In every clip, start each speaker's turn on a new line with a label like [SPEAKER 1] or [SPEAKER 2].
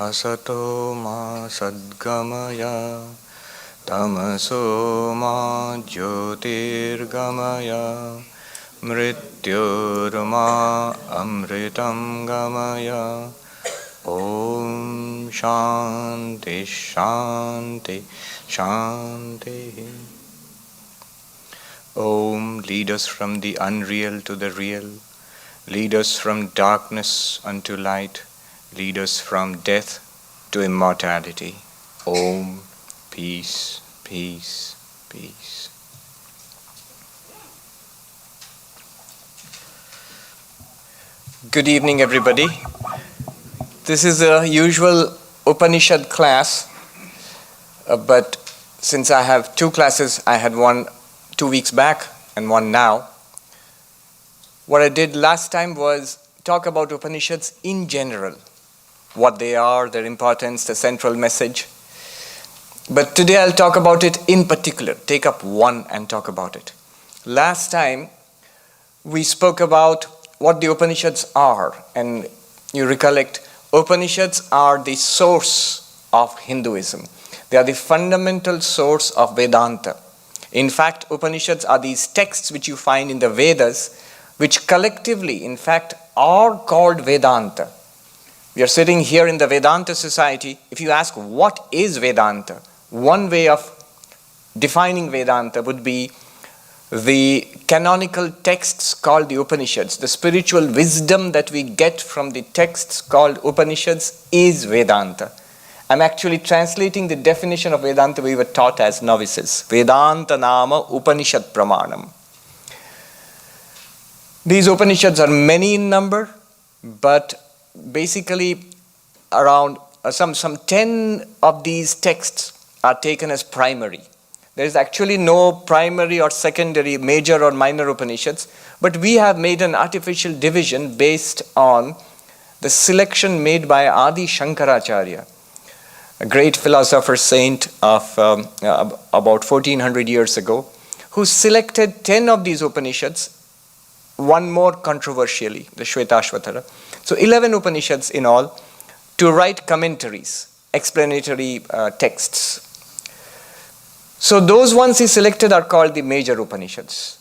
[SPEAKER 1] asato ma sadgamaya tamaso ma jyotirgamaya mrityurma amritam gamaya. Om Shanti Shanti Shanti. Om, lead us from the unreal to the real. Lead us from darkness unto light. Lead us from death to immortality. Om, peace, peace, peace. Good evening, everybody. This is a usual Upanishad class, but since I have two classes, I had one 2 weeks back and one now. What I did last time was talk about Upanishads in general, what they are, their importance, the central message. But today I'll talk about it in particular, take up one and talk about it. Last time we spoke about what the Upanishads are, and you recollect, Upanishads are the source of Hinduism. They are the fundamental source of Vedanta. In fact, Upanishads are these texts which you find in the Vedas, which collectively, in fact, are called Vedanta. We are sitting here in the Vedanta Society. If you ask what is Vedanta, one way of defining Vedanta would be the canonical texts called the Upanishads. The spiritual wisdom that we get from the texts called Upanishads is Vedanta. I'm actually translating the definition of Vedanta we were taught as novices. Vedanta nama Upanishad pramanam. These Upanishads are many in number, but basically around some 10 of these texts are taken as primary. There is actually no primary or secondary, major or minor Upanishads, but we have made an artificial division based on the selection made by Adi Shankaracharya, a great philosopher saint of about 1400 years ago, who selected 10 of these Upanishads, one more controversially, the Shvetashvatara. So 11 Upanishads in all, to write commentaries, explanatory texts. So those ones he selected are called the major Upanishads.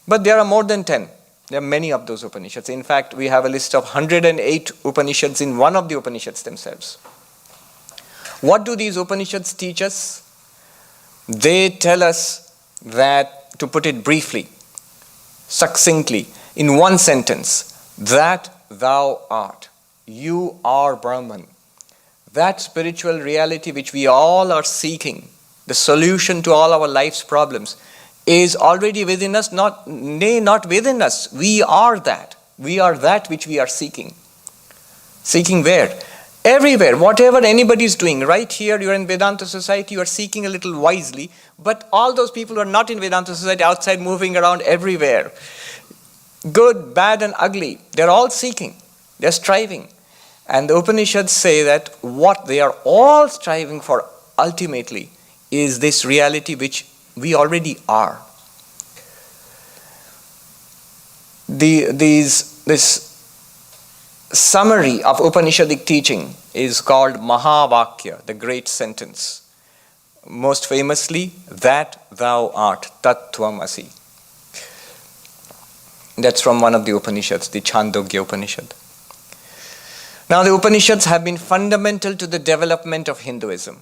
[SPEAKER 1] But there are more than 10. There are many of those Upanishads. In fact, we have a list of 108 Upanishads in one of the Upanishads themselves. What do these Upanishads teach us? They tell us that, to put it briefly, succinctly, in one sentence, that thou art. You are Brahman. That spiritual reality which we all are seeking, the solution to all our life's problems, is already within us, not within us. We are that. We are that which we are seeking. Seeking where? Everywhere, whatever anybody is doing. Right here, you're in Vedanta Society, you are seeking a little wisely, but all those people who are not in Vedanta Society, outside moving around everywhere, good, bad and ugly, they're all seeking, they're striving. And the Upanishads say that what they are all striving for ultimately is this reality which we already are. This summary of Upanishadic teaching is called Mahavakya, the great sentence. Most famously, that thou art, Tat Tvam Asi. That's from one of the Upanishads, the Chandogya Upanishad. Now the Upanishads have been fundamental to the development of Hinduism.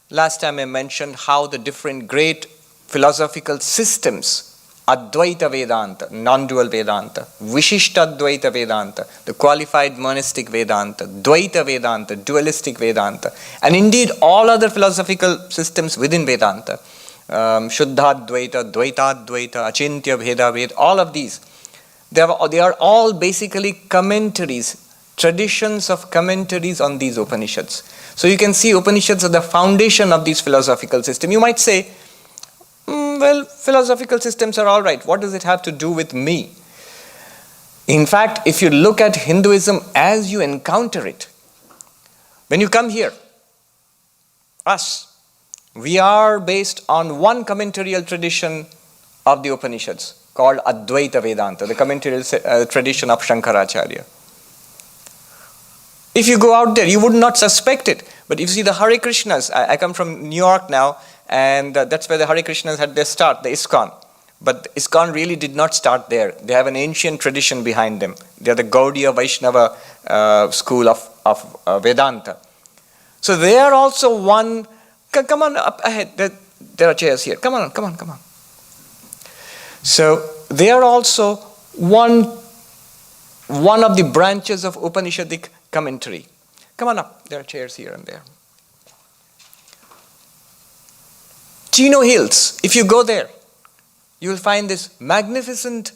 [SPEAKER 1] Last time I mentioned how the different great philosophical systems, Advaita Vedanta, non-dual Vedanta, Vishishtadvaita Vedanta, the qualified monastic Vedanta, Dvaita Vedanta, dualistic Vedanta, and indeed all other philosophical systems within Vedanta, Shuddhadvaita, Dvaitadvaita, Achintya Bheda Ved, all of these, they are all basically commentaries, traditions of commentaries on these Upanishads. So you can see Upanishads are the foundation of these philosophical systems. You might say, well, philosophical systems are all right. What does it have to do with me? In fact, if you look at Hinduism as you encounter it, when you come here, us, we are based on one commentarial tradition of the Upanishads called Advaita Vedanta, the commentarial tradition of Shankaracharya. If you go out there, you would not suspect it. But if you see the Hare Krishnas, I come from New York now, and that's where the Hare Krishnas had their start, the ISKCON. But the ISKCON really did not start there. They have an ancient tradition behind them. They are the Gaudiya Vaishnava school of Vedanta. So they are also one. Come on up ahead. There are chairs here. Come on. So they are also one of the branches of Upanishadic commentary. Come on up. There are chairs here and there. Chino Hills, if you go there, you will find this magnificent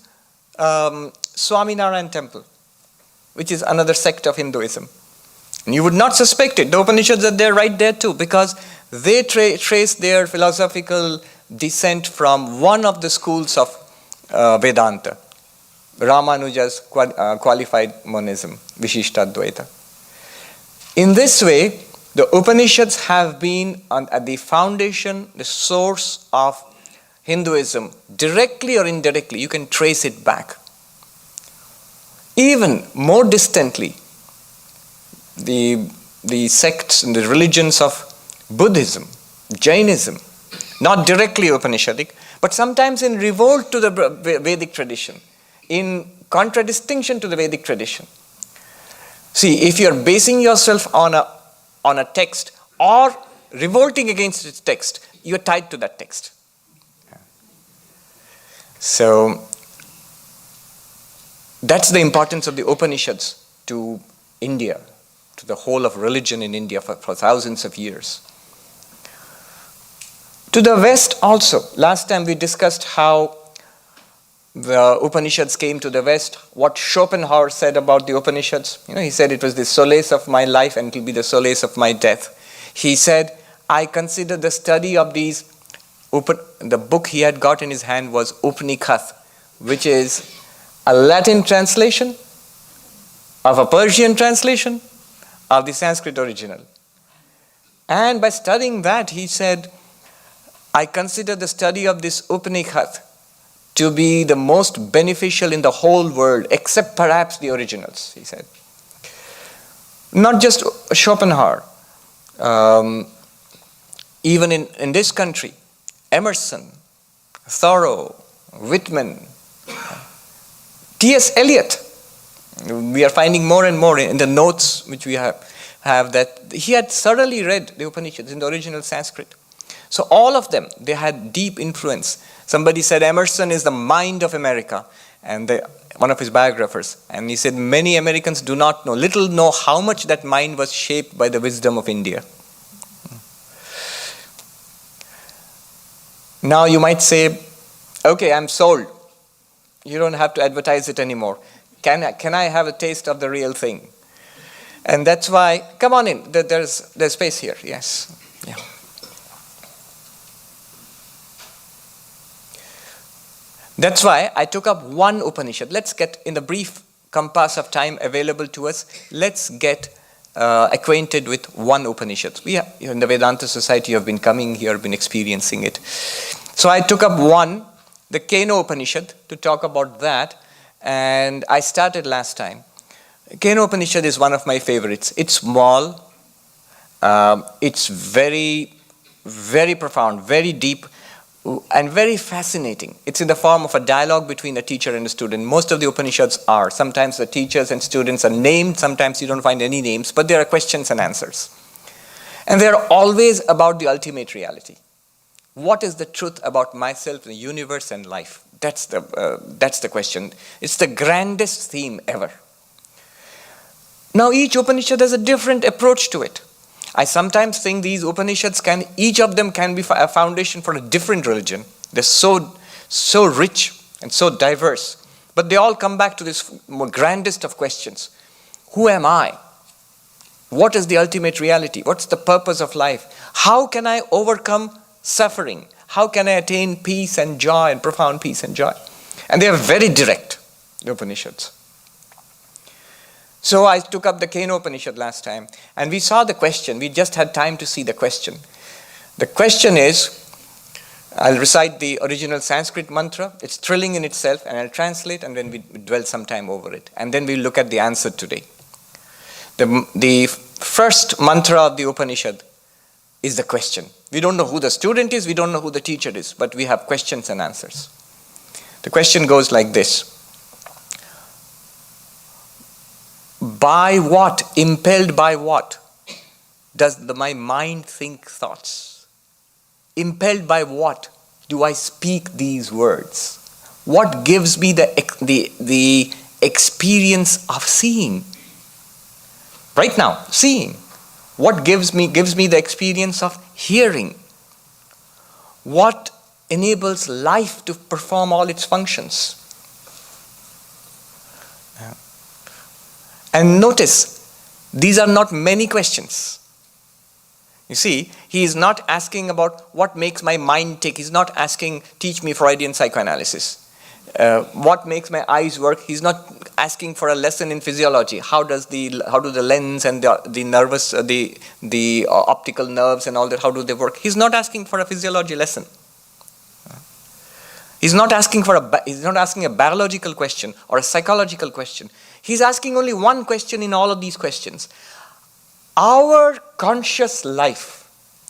[SPEAKER 1] Swaminarayan temple, which is another sect of Hinduism. And you would not suspect it. The Upanishads are there right there too, because they trace their philosophical descent from one of the schools of Vedanta, Ramanuja's qualified monism, Vishishtadvaita. In this way, the Upanishads have been at the foundation, the source of Hinduism, directly or indirectly. You can trace it back. Even more distantly, the sects and the religions of Buddhism, Jainism, not directly Upanishadic, but sometimes in revolt to the Vedic tradition, in contradistinction to the Vedic tradition. See, if you are basing yourself on a text or revolting against its text, you are tied to that text. So that's the importance of the Upanishads to India, to the whole of religion in India for thousands of years. To the West also, last time we discussed how the Upanishads came to the West, what Schopenhauer said about the Upanishads. He said it was the solace of my life and it will be the solace of my death. He said, I consider the study of these, the book he had got in his hand was Upanishad, which is a Latin translation of a Persian translation of the Sanskrit original. And by studying that, he said, I consider the study of this Upanishad to be the most beneficial in the whole world, except perhaps the originals, he said. Not just Schopenhauer. Even in this country, Emerson, Thoreau, Whitman, T.S. Eliot. We are finding more and more in the notes which we have that he had thoroughly read the Upanishads in the original Sanskrit. So all of them, they had deep influence. Somebody said Emerson is the mind of America, and one of his biographers. And he said many Americans do not know, little know how much that mind was shaped by the wisdom of India. Now you might say, okay, I'm sold. You don't have to advertise it anymore. Can I have a taste of the real thing? And that's why, come on in, there's space here, yes. Yeah. That's why I took up one Upanishad. Let's get, in the brief compass of time available to us, let's get acquainted with one Upanishad. We have, in the Vedanta Society, have been coming here, been experiencing it. So I took up one, the Kena Upanishad, to talk about that, and I started last time. Kena Upanishad is one of my favorites. It's small, it's very, very profound, very deep, and very fascinating. It's in the form of a dialogue between a teacher and a student. Most of the Upanishads are. Sometimes the teachers and students are named, sometimes you don't find any names, but there are questions and answers. And they are always about the ultimate reality. What is the truth about myself, the universe, and life? That's the question. It's the grandest theme ever. Now each Upanishad has a different approach to it. I sometimes think these Upanishads each of them can be a foundation for a different religion. They're so rich and so diverse. But they all come back to this grandest of questions. Who am I? What is the ultimate reality? What's the purpose of life? How can I overcome suffering? How can I attain peace and joy and profound peace and joy? And they are very direct, the Upanishads. So I took up the Kena Upanishad last time, and we saw the question. We just had time to see the question. The question is, I'll recite the original Sanskrit mantra. It's thrilling in itself, and I'll translate, and then we dwell some time over it. And then we'll look at the answer today. The first mantra of the Upanishad is the question. We don't know who the student is, we don't know who the teacher is, but we have questions and answers. The question goes like this. By what, impelled by what, does my mind think thoughts? Impelled by what do I speak these words? What gives me the experience of seeing? Right now, seeing. What gives me the experience of hearing? What enables life to perform all its functions? And notice, these are not many questions. You see, he is not asking about what makes my mind tick. He's not asking, teach me Freudian psychoanalysis. What makes my eyes work? He's not asking for a lesson in physiology. How do the lens and the nervous, the optical nerves and all that, how do they work? He's not asking for a physiology lesson. He's not asking a biological question or a psychological question. He's asking only one question in all of these questions. Our conscious life,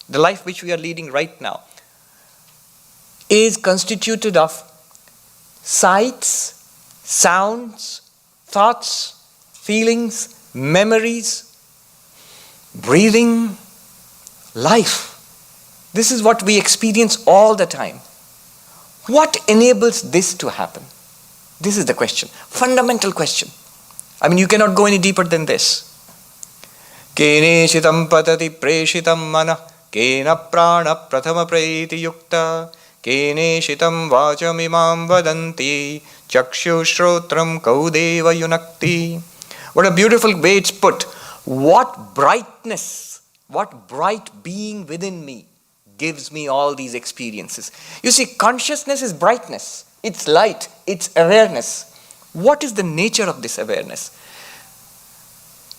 [SPEAKER 1] the life which we are leading right now, is constituted of sights, sounds, thoughts, feelings, memories, breathing, life. This is what we experience all the time. What enables this to happen? This is the question, fundamental question. I mean, you cannot go any deeper than this. Keneshitam patati preshitam mana kena prana prathama preti yukta keneshitam vachamimam vadanti chakshu shrotram kaudeva yunakti. What a beautiful way it's put. What brightness, what bright being within me gives me all these experiences. You see, consciousness is brightness, it's light, it's awareness. What is the nature of this awareness?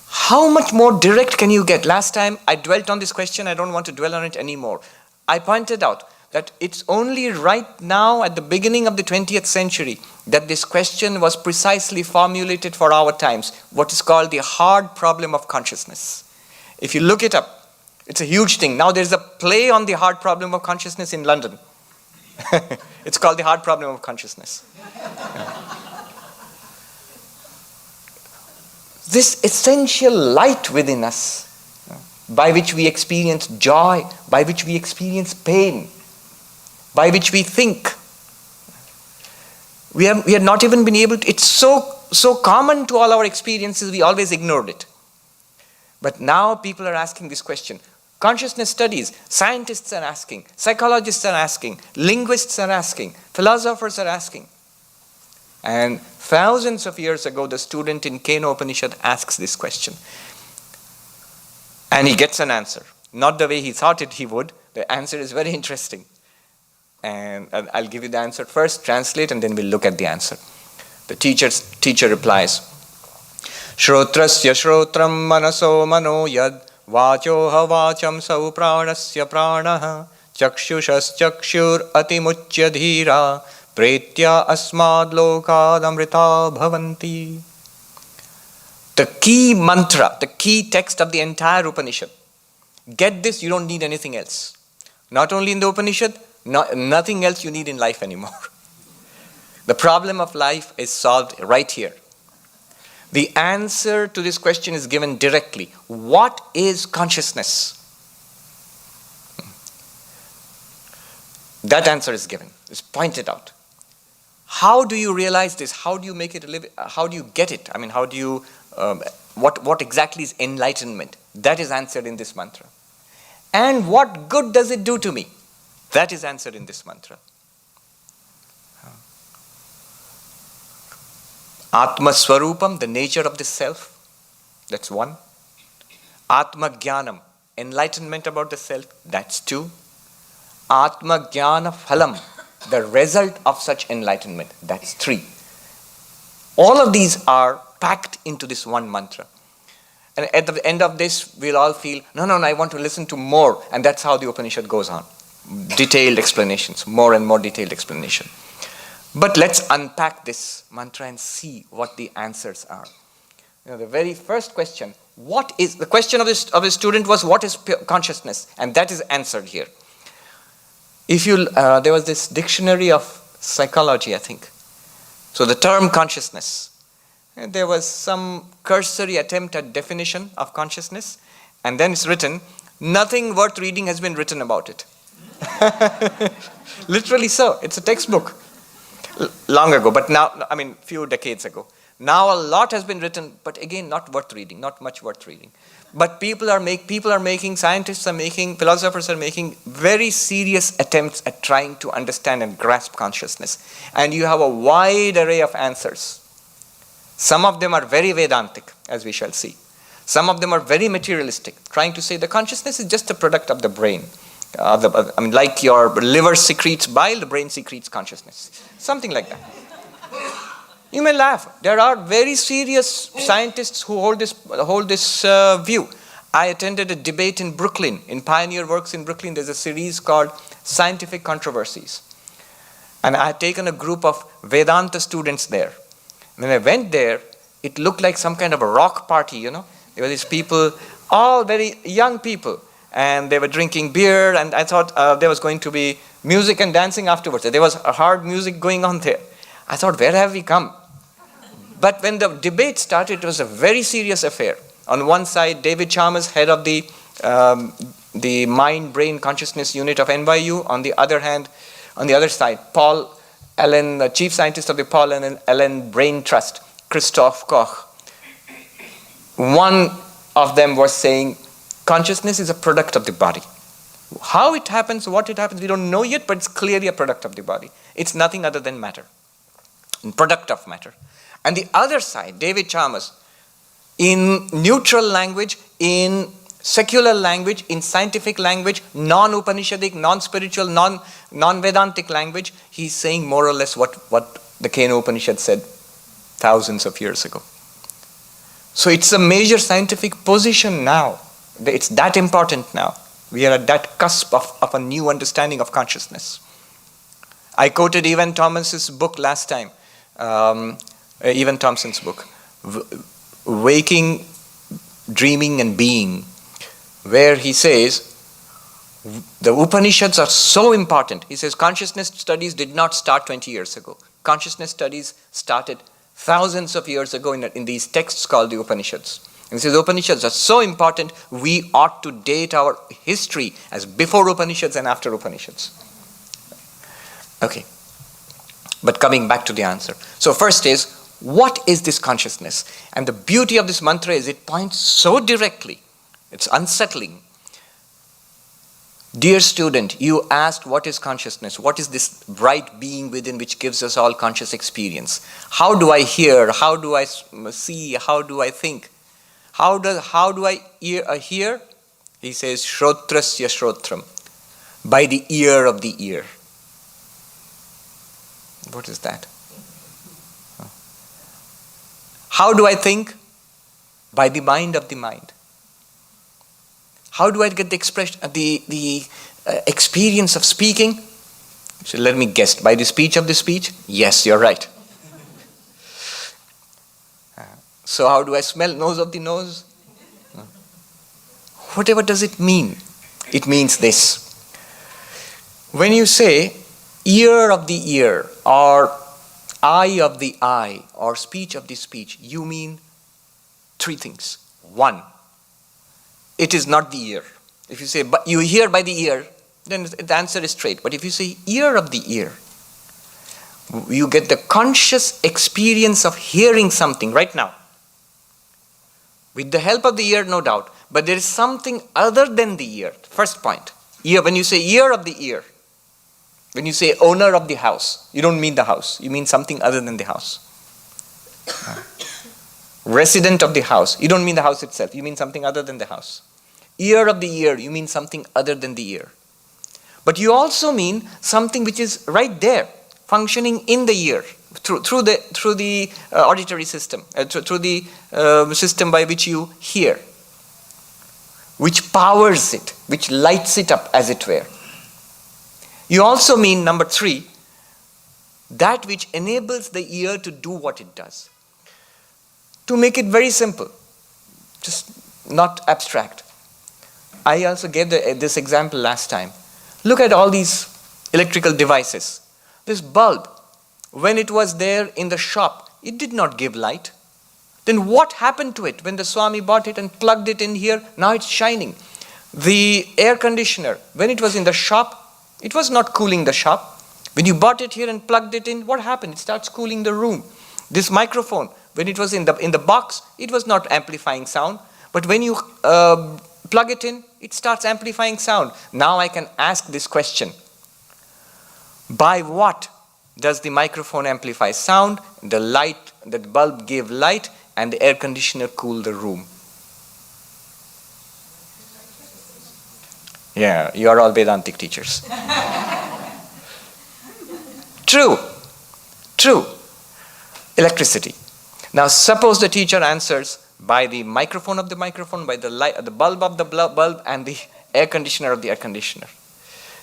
[SPEAKER 1] How much more direct can you get? Last time I dwelt on this question, I don't want to dwell on it anymore. I pointed out that it's only right now at the beginning of the 20th century that this question was precisely formulated for our times, what is called the hard problem of consciousness. If you look it up, it's a huge thing. Now there's a play on the hard problem of consciousness in London. It's called the hard problem of consciousness. This essential light within us, by which we experience joy, by which we experience pain, by which we think. We have not even been able to, it's so common to all our experiences, we always ignored it. But now people are asking this question. Consciousness studies, scientists are asking, psychologists are asking, linguists are asking, philosophers are asking. And thousands of years ago, the student in Kena Upanishad asks this question. And he gets an answer. Not the way he thought he would. The answer is very interesting. And I'll give you the answer first, translate, and then we'll look at the answer. The teacher replies, Shrotrasya shrotram manaso mano yad vachoha vacham sau pranasya pranaha chakshushas chakshur atimuchya dhira pretya asmad lokad amrita bhavanti. The key mantra, the key text of the entire Upanishad. Get this, you don't need anything else. Not only in the Upanishad, nothing else you need in life anymore. The problem of life is solved right here. The answer to this question is given directly. What is consciousness? That answer is given, is pointed out. How do you realize this? How do you make it a live? How do you get it? I mean, how do you, what exactly is enlightenment? That is answered in this mantra. And what good does it do to me? That is answered in this mantra. Atma Swarupam, the nature of the self, that's one. Atma Jnanam, enlightenment about the self, that's two. Atma Jnana Phalam, the result of such enlightenment, that's three. All of these are packed into this one mantra. And at the end of this, we'll all feel, no, I want to listen to more. And that's how the Upanishad goes on. Detailed explanations, more and more detailed explanation. But let's unpack this mantra and see what the answers are. The very first question, the question of his student was, what is consciousness? And that is answered here. There was this dictionary of psychology, I think. So the term consciousness, and there was some cursory attempt at definition of consciousness, and then it's written, nothing worth reading has been written about it. Literally so. It's a textbook. Long ago, but now, few decades ago. Now a lot has been written, but again, not worth reading, not much worth reading. But people are making, scientists are making, philosophers are making very serious attempts at trying to understand and grasp consciousness. And you have a wide array of answers. Some of them are very Vedantic, as we shall see. Some of them are very materialistic, trying to say the consciousness is just a product of the brain. Like your liver secretes bile, the brain secretes consciousness. Something like that. You may laugh. There are very serious scientists who hold this view. I attended a debate in Brooklyn, in Pioneer Works in Brooklyn. There's a series called Scientific Controversies. And I had taken a group of Vedanta students there. When I went there, it looked like some kind of a rock party, There were these people, all very young people. And they were drinking beer, and I thought there was going to be music and dancing afterwards. There was a hard music going on there. I thought, where have we come? But when the debate started, it was a very serious affair. On one side, David Chalmers, head of the mind-brain consciousness unit of NYU. On the other side, Paul Allen, the chief scientist of the Paul Allen Brain Trust, Christoph Koch. One of them was saying, consciousness is a product of the body. How it happens, what it happens, we don't know yet, but it's clearly a product of the body. It's nothing other than matter, product of matter. And the other side, David Chalmers, in neutral language, in secular language, in scientific language, non-Upanishadic, non-spiritual, non-Vedantic language, he's saying more or less what the Kena Upanishad said thousands of years ago. So it's a major scientific position now. It's that important now. We are at that cusp of a new understanding of consciousness. I quoted Evan Thomas's book last time, Evan Thompson's book, Waking, Dreaming and Being, where he says, the Upanishads are so important. He says consciousness studies did not start 20 years ago. Consciousness studies started thousands of years ago in these texts called the Upanishads. And he says the Upanishads are so important, we ought to date our history as before Upanishads and after Upanishads. Okay. But coming back to the answer. So first is, what is this consciousness? And the beauty of this mantra is it points so directly. It's unsettling. Dear student, you asked what is consciousness? What is this bright being within which gives us all conscious experience? How do I hear? How do I see? How do I think? How do I hear? He says, Shrotrasya Shrotram, by the ear of the ear. What is that? How do I think? By the mind of the mind. How do I get the expression, the experience of speaking? So let me guess, by the speech of the speech? Yes, you're right. So how do I smell? Nose of the nose? Whatever does it mean? It means this. When you say ear of the ear, or eye of the eye, or speech of the speech, you mean three things. One, it is not the ear. If you say, but you hear by the ear, then the answer is straight. But if you say ear of the ear, you get the conscious experience of hearing something right now. With the help of the ear, no doubt. But there is something other than the ear. First point. Ear. When you say ear of the ear, when you say owner of the house, you don't mean the house. You mean something other than the house. Resident of the house. You don't mean the house itself. You mean something other than the house. Ear of the ear. You mean something other than the ear. But you also mean something which is right there, functioning in the ear, through the auditory system, through the system by which you hear, which powers it, which lights it up, as it were. You also mean, number three, that which enables the ear to do what it does. To make it very simple, just not abstract. I also gave this example last time. Look at all these electrical devices. This bulb, when it was there in the shop, it did not give light. Then what happened to it when the Swami bought it and plugged it in here? Now it's shining. The air conditioner, when it was in the shop, it was not cooling the shop. When you bought it here and plugged it in, what happened? It starts cooling the room. This microphone, when it was in the box, it was not amplifying sound. But when you plug it in, it starts amplifying sound. Now I can ask this question. By what does the microphone amplify sound? The light, the bulb gave light, and the air conditioner cooled the room. Yeah, you are all Vedantic teachers. True. Electricity. Now suppose the teacher answers by the microphone of the microphone, by the light, the bulb of the bulb, and the air conditioner of the air conditioner.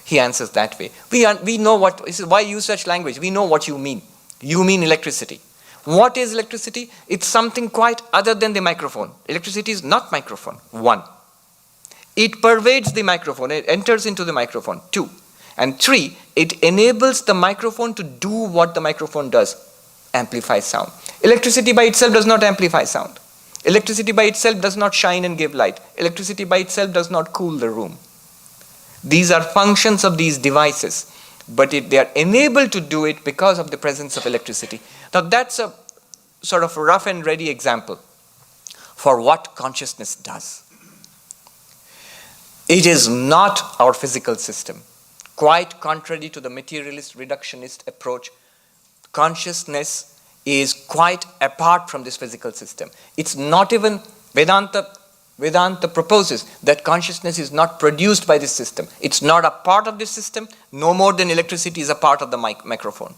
[SPEAKER 1] He answers that way. We know what, this is why you use such language. We know what you mean. You mean electricity. What is electricity? It's something quite other than the microphone. Electricity is not microphone. 1. It pervades the microphone. It enters into the microphone. 2. And 3, it enables the microphone to do what the microphone does. Amplify sound. Electricity by itself does not amplify sound. Electricity by itself does not shine and give light. Electricity by itself does not cool the room. These are functions of these devices, but they are enabled to do it because of the presence of electricity. Now that's a sort of rough and ready example for what consciousness does. It is not our physical system. Quite contrary to the materialist reductionist approach, consciousness is quite apart from this physical system. It's not even, Vedanta proposes that consciousness is not produced by this system. It's not a part of this system, no more than electricity is a part of the microphone.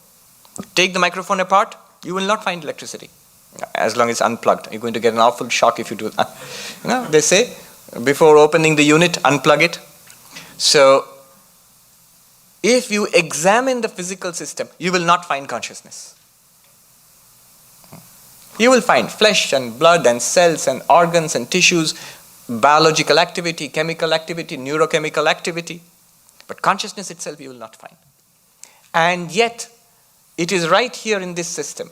[SPEAKER 1] Take the microphone apart, you will not find electricity. As long as it's unplugged. You're going to get an awful shock if you do that. They say, before opening the unit, unplug it. So, if you examine the physical system, you will not find consciousness. You will find flesh and blood and cells and organs and tissues, biological activity, chemical activity, neurochemical activity. But consciousness itself you will not find. And yet, it is right here in this system.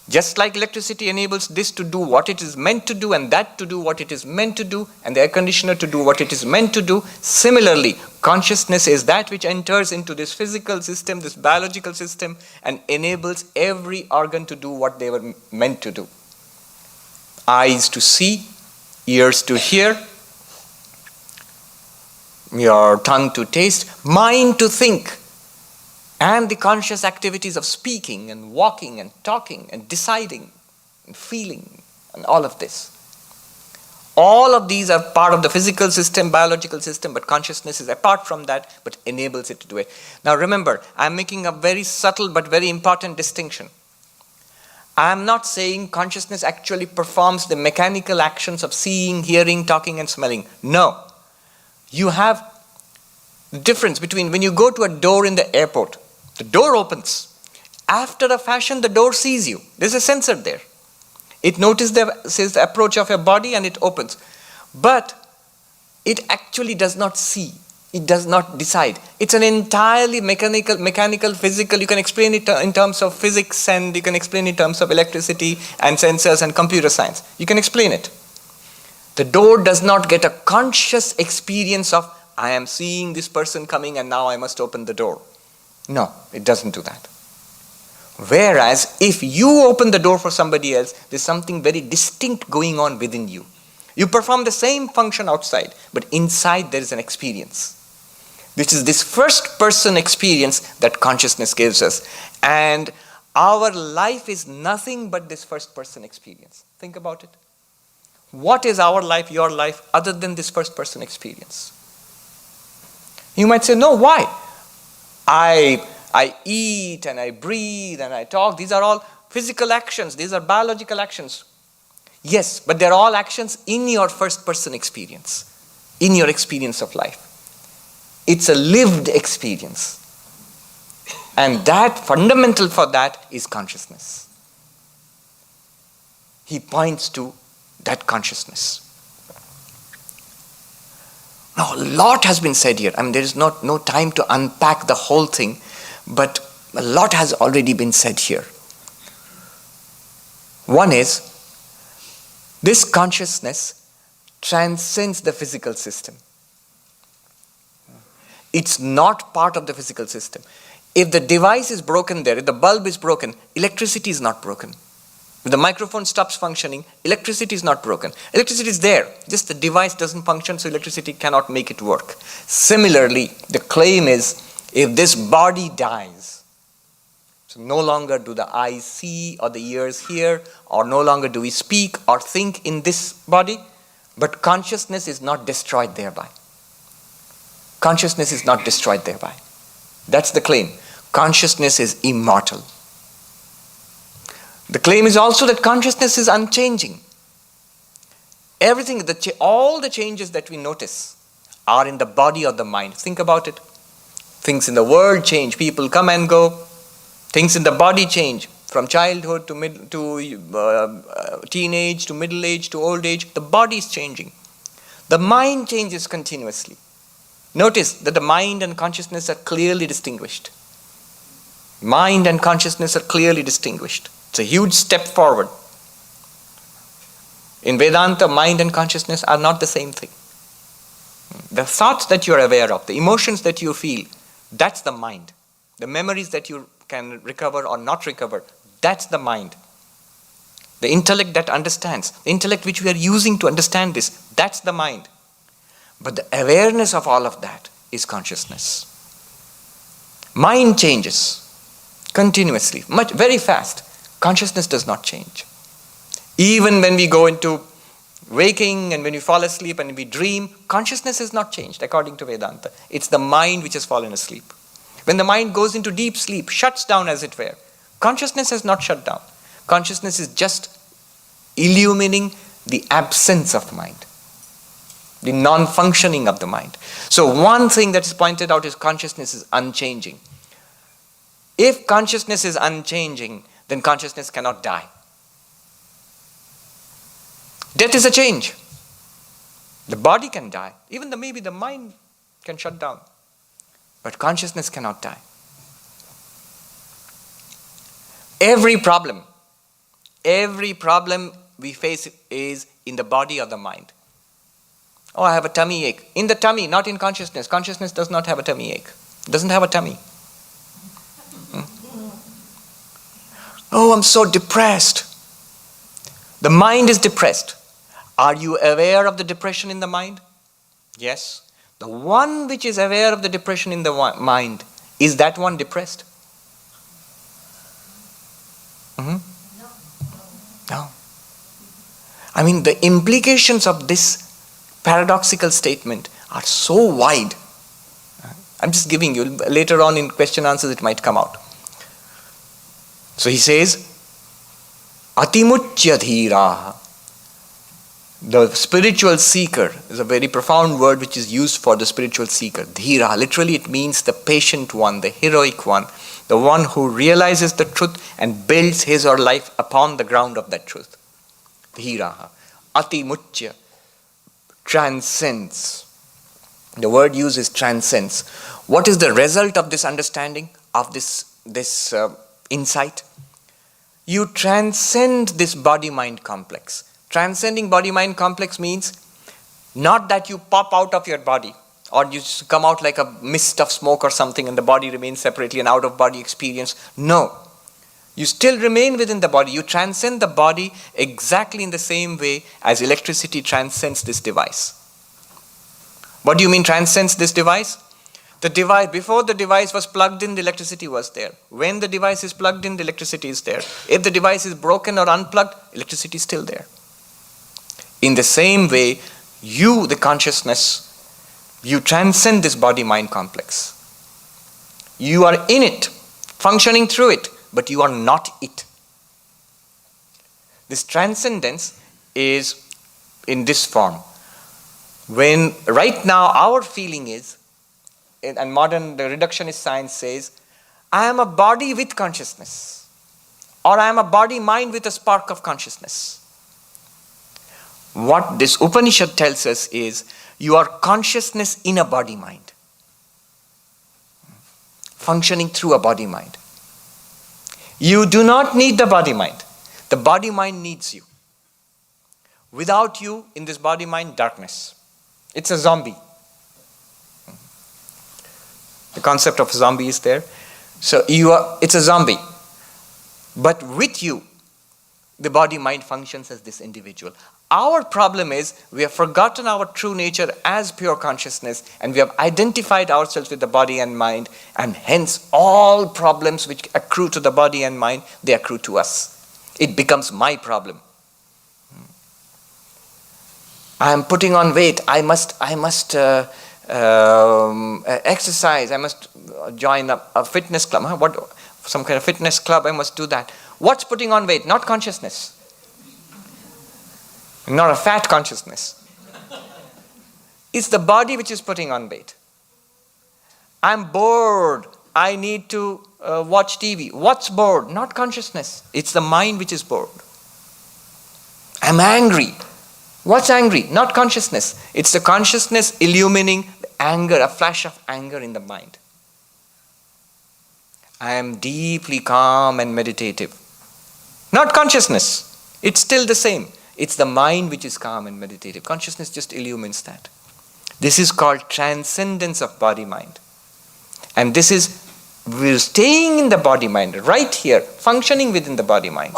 [SPEAKER 1] Just like electricity enables this to do what it is meant to do and that to do what it is meant to do and the air conditioner to do what it is meant to do, similarly, consciousness is that which enters into this physical system, this biological system, and enables every organ to do what they were meant to do. Eyes to see, ears to hear, your tongue to taste, mind to think, and the conscious activities of speaking and walking and talking and deciding and feeling and all of this. All of these are part of the physical system, biological system, but consciousness is apart from that, but enables it to do it. Now remember, I'm making a very subtle but very important distinction. I'm not saying consciousness actually performs the mechanical actions of seeing, hearing, talking, and smelling. No. You have the difference between when you go to a door in the airport, the door opens. After a fashion, the door sees you. There's a sensor there. It notices the approach of your body and it opens. But it actually does not see. It does not decide. It's an entirely mechanical, physical. You can explain it in terms of physics and you can explain it in terms of electricity and sensors and computer science. You can explain it. The door does not get a conscious experience of, I am seeing this person coming and now I must open the door. No, it doesn't do that. Whereas, if you open the door for somebody else, there's something very distinct going on within you. You perform the same function outside, but inside there is an experience. Which is this first person experience that consciousness gives us. And our life is nothing but this first person experience. Think about it. What is our life, your life, other than this first person experience? You might say, no, why? I eat and I breathe and I talk. These are all physical actions. These are biological actions. Yes, but they're all actions in your first person experience, in your experience of life. It's a lived experience. And that, fundamental for that, is consciousness. He points to that consciousness. Now, a lot has been said here. I mean, there is no time to unpack the whole thing, but a lot has already been said here. One is, this consciousness transcends the physical system. It's not part of the physical system. If the device is broken there, if the bulb is broken, electricity is not broken. If the microphone stops functioning, electricity is not broken. Electricity is there, just the device doesn't function, so electricity cannot make it work. Similarly, the claim is, if this body dies, so no longer do the eyes see or the ears hear, or no longer do we speak or think in this body, but consciousness is not destroyed thereby. Consciousness is not destroyed thereby. That's the claim. Consciousness is immortal. The claim is also that consciousness is unchanging. Everything, all the changes that we notice are in the body or the mind. Think about it. Things in the world change. People come and go. Things in the body change. From childhood to teenage, to middle age, to old age. The body is changing. The mind changes continuously. Notice that the mind and consciousness are clearly distinguished. Mind and consciousness are clearly distinguished. It's a huge step forward. In Vedanta, mind and consciousness are not the same thing. The thoughts that you are aware of, the emotions that you feel, that's the mind. The memories that you can recover or not recover, that's the mind. The intellect that understands, the intellect which we are using to understand this, that's the mind. But the awareness of all of that is consciousness. Mind changes continuously, very fast. Consciousness does not change. Even when we go into waking and when we fall asleep and we dream, consciousness is not changed according to Vedanta. It's the mind which has fallen asleep. When the mind goes into deep sleep, shuts down as it were, consciousness has not shut down. Consciousness is just illumining the absence of mind, the non-functioning of the mind. So one thing that is pointed out is consciousness is unchanging. If consciousness is unchanging, then consciousness cannot die. Death is a change. The body can die. Even maybe the mind can shut down. But consciousness cannot die. Every problem we face is in the body or the mind. Oh, I have a tummy ache. In the tummy, not in consciousness. Consciousness does not have a tummy ache. It doesn't have a tummy. Oh, I'm so depressed. The mind is depressed. Are you aware of the depression in the mind? Yes. The one which is aware of the depression in the mind, is that one depressed? No. I mean, the implications of this paradoxical statement are so wide. I'm just giving you, later on in question answers it might come out. So he says, Atimuchya dhiraha. The spiritual seeker is a very profound word which is used for the spiritual seeker. Dhira, literally it means the patient one, the heroic one, the one who realizes the truth and builds his or her life upon the ground of that truth. Dhiraha. Atimuchya. Transcends. The word used is transcends. What is the result of this understanding, of this insight? You transcend this body-mind complex. Transcending body-mind complex means not that you pop out of your body or you come out like a mist of smoke or something and the body remains separately, an out-of-body experience. No. You still remain within the body. You transcend the body exactly in the same way as electricity transcends this device. What do you mean transcends this device? The device, before the device was plugged in, the electricity was there. When the device is plugged in, the electricity is there. If the device is broken or unplugged, electricity is still there. In the same way, you, the consciousness, you transcend this body-mind complex. You are in it, functioning through it, but you are not it. This transcendence is in this form. When right now our feeling is, and modern the reductionist science says, I am a body with consciousness, or I am a body-mind with a spark of consciousness. What this Upanishad tells us is, you are consciousness in a body-mind, functioning through a body-mind. You do not need the body-mind. The body-mind needs you. Without you, in this body-mind, darkness. It's a zombie. The concept of zombie is there. So it's a zombie. But with you, the body-mind functions as this individual. Our problem is, we have forgotten our true nature as pure consciousness, and we have identified ourselves with the body and mind, and hence all problems which accrue to the body and mind, they accrue to us. It becomes my problem. I am putting on weight. I must exercise. I must join a fitness club. Some kind of fitness club. I must do that. What's putting on weight? Not consciousness. Not a fat consciousness. It's the body which is putting on weight. I'm bored. I need to watch TV. What's bored? Not consciousness. It's the mind which is bored. I'm angry. What's angry? Not consciousness. It's the consciousness illumining anger, a flash of anger in the mind. I am deeply calm and meditative. Not consciousness. It's still the same. It's the mind which is calm and meditative. Consciousness just illumines that. This is called transcendence of body-mind. And this is, we're staying in the body-mind, right here, functioning within the body-mind.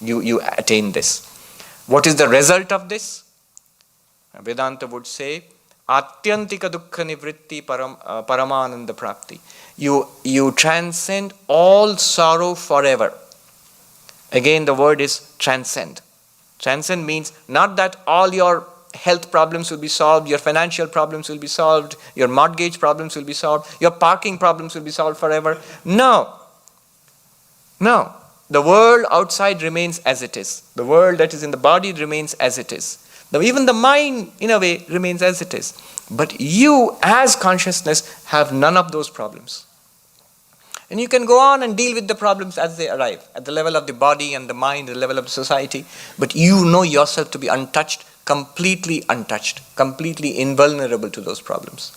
[SPEAKER 1] You attain this. What is the result of this? Vedanta would say, Atyantika dukkha nivritti paramananda prapti. You transcend all sorrow forever. Again, the word is transcend. Transcend means not that all your health problems will be solved, your financial problems will be solved, your mortgage problems will be solved, your parking problems will be solved forever. No. No. The world outside remains as it is. The world that is in the body remains as it is. Even the mind, in a way, remains as it is. But you, as consciousness, have none of those problems. And you can go on and deal with the problems as they arrive, at the level of the body and the mind, the level of the society. But you know yourself to be untouched, completely invulnerable to those problems.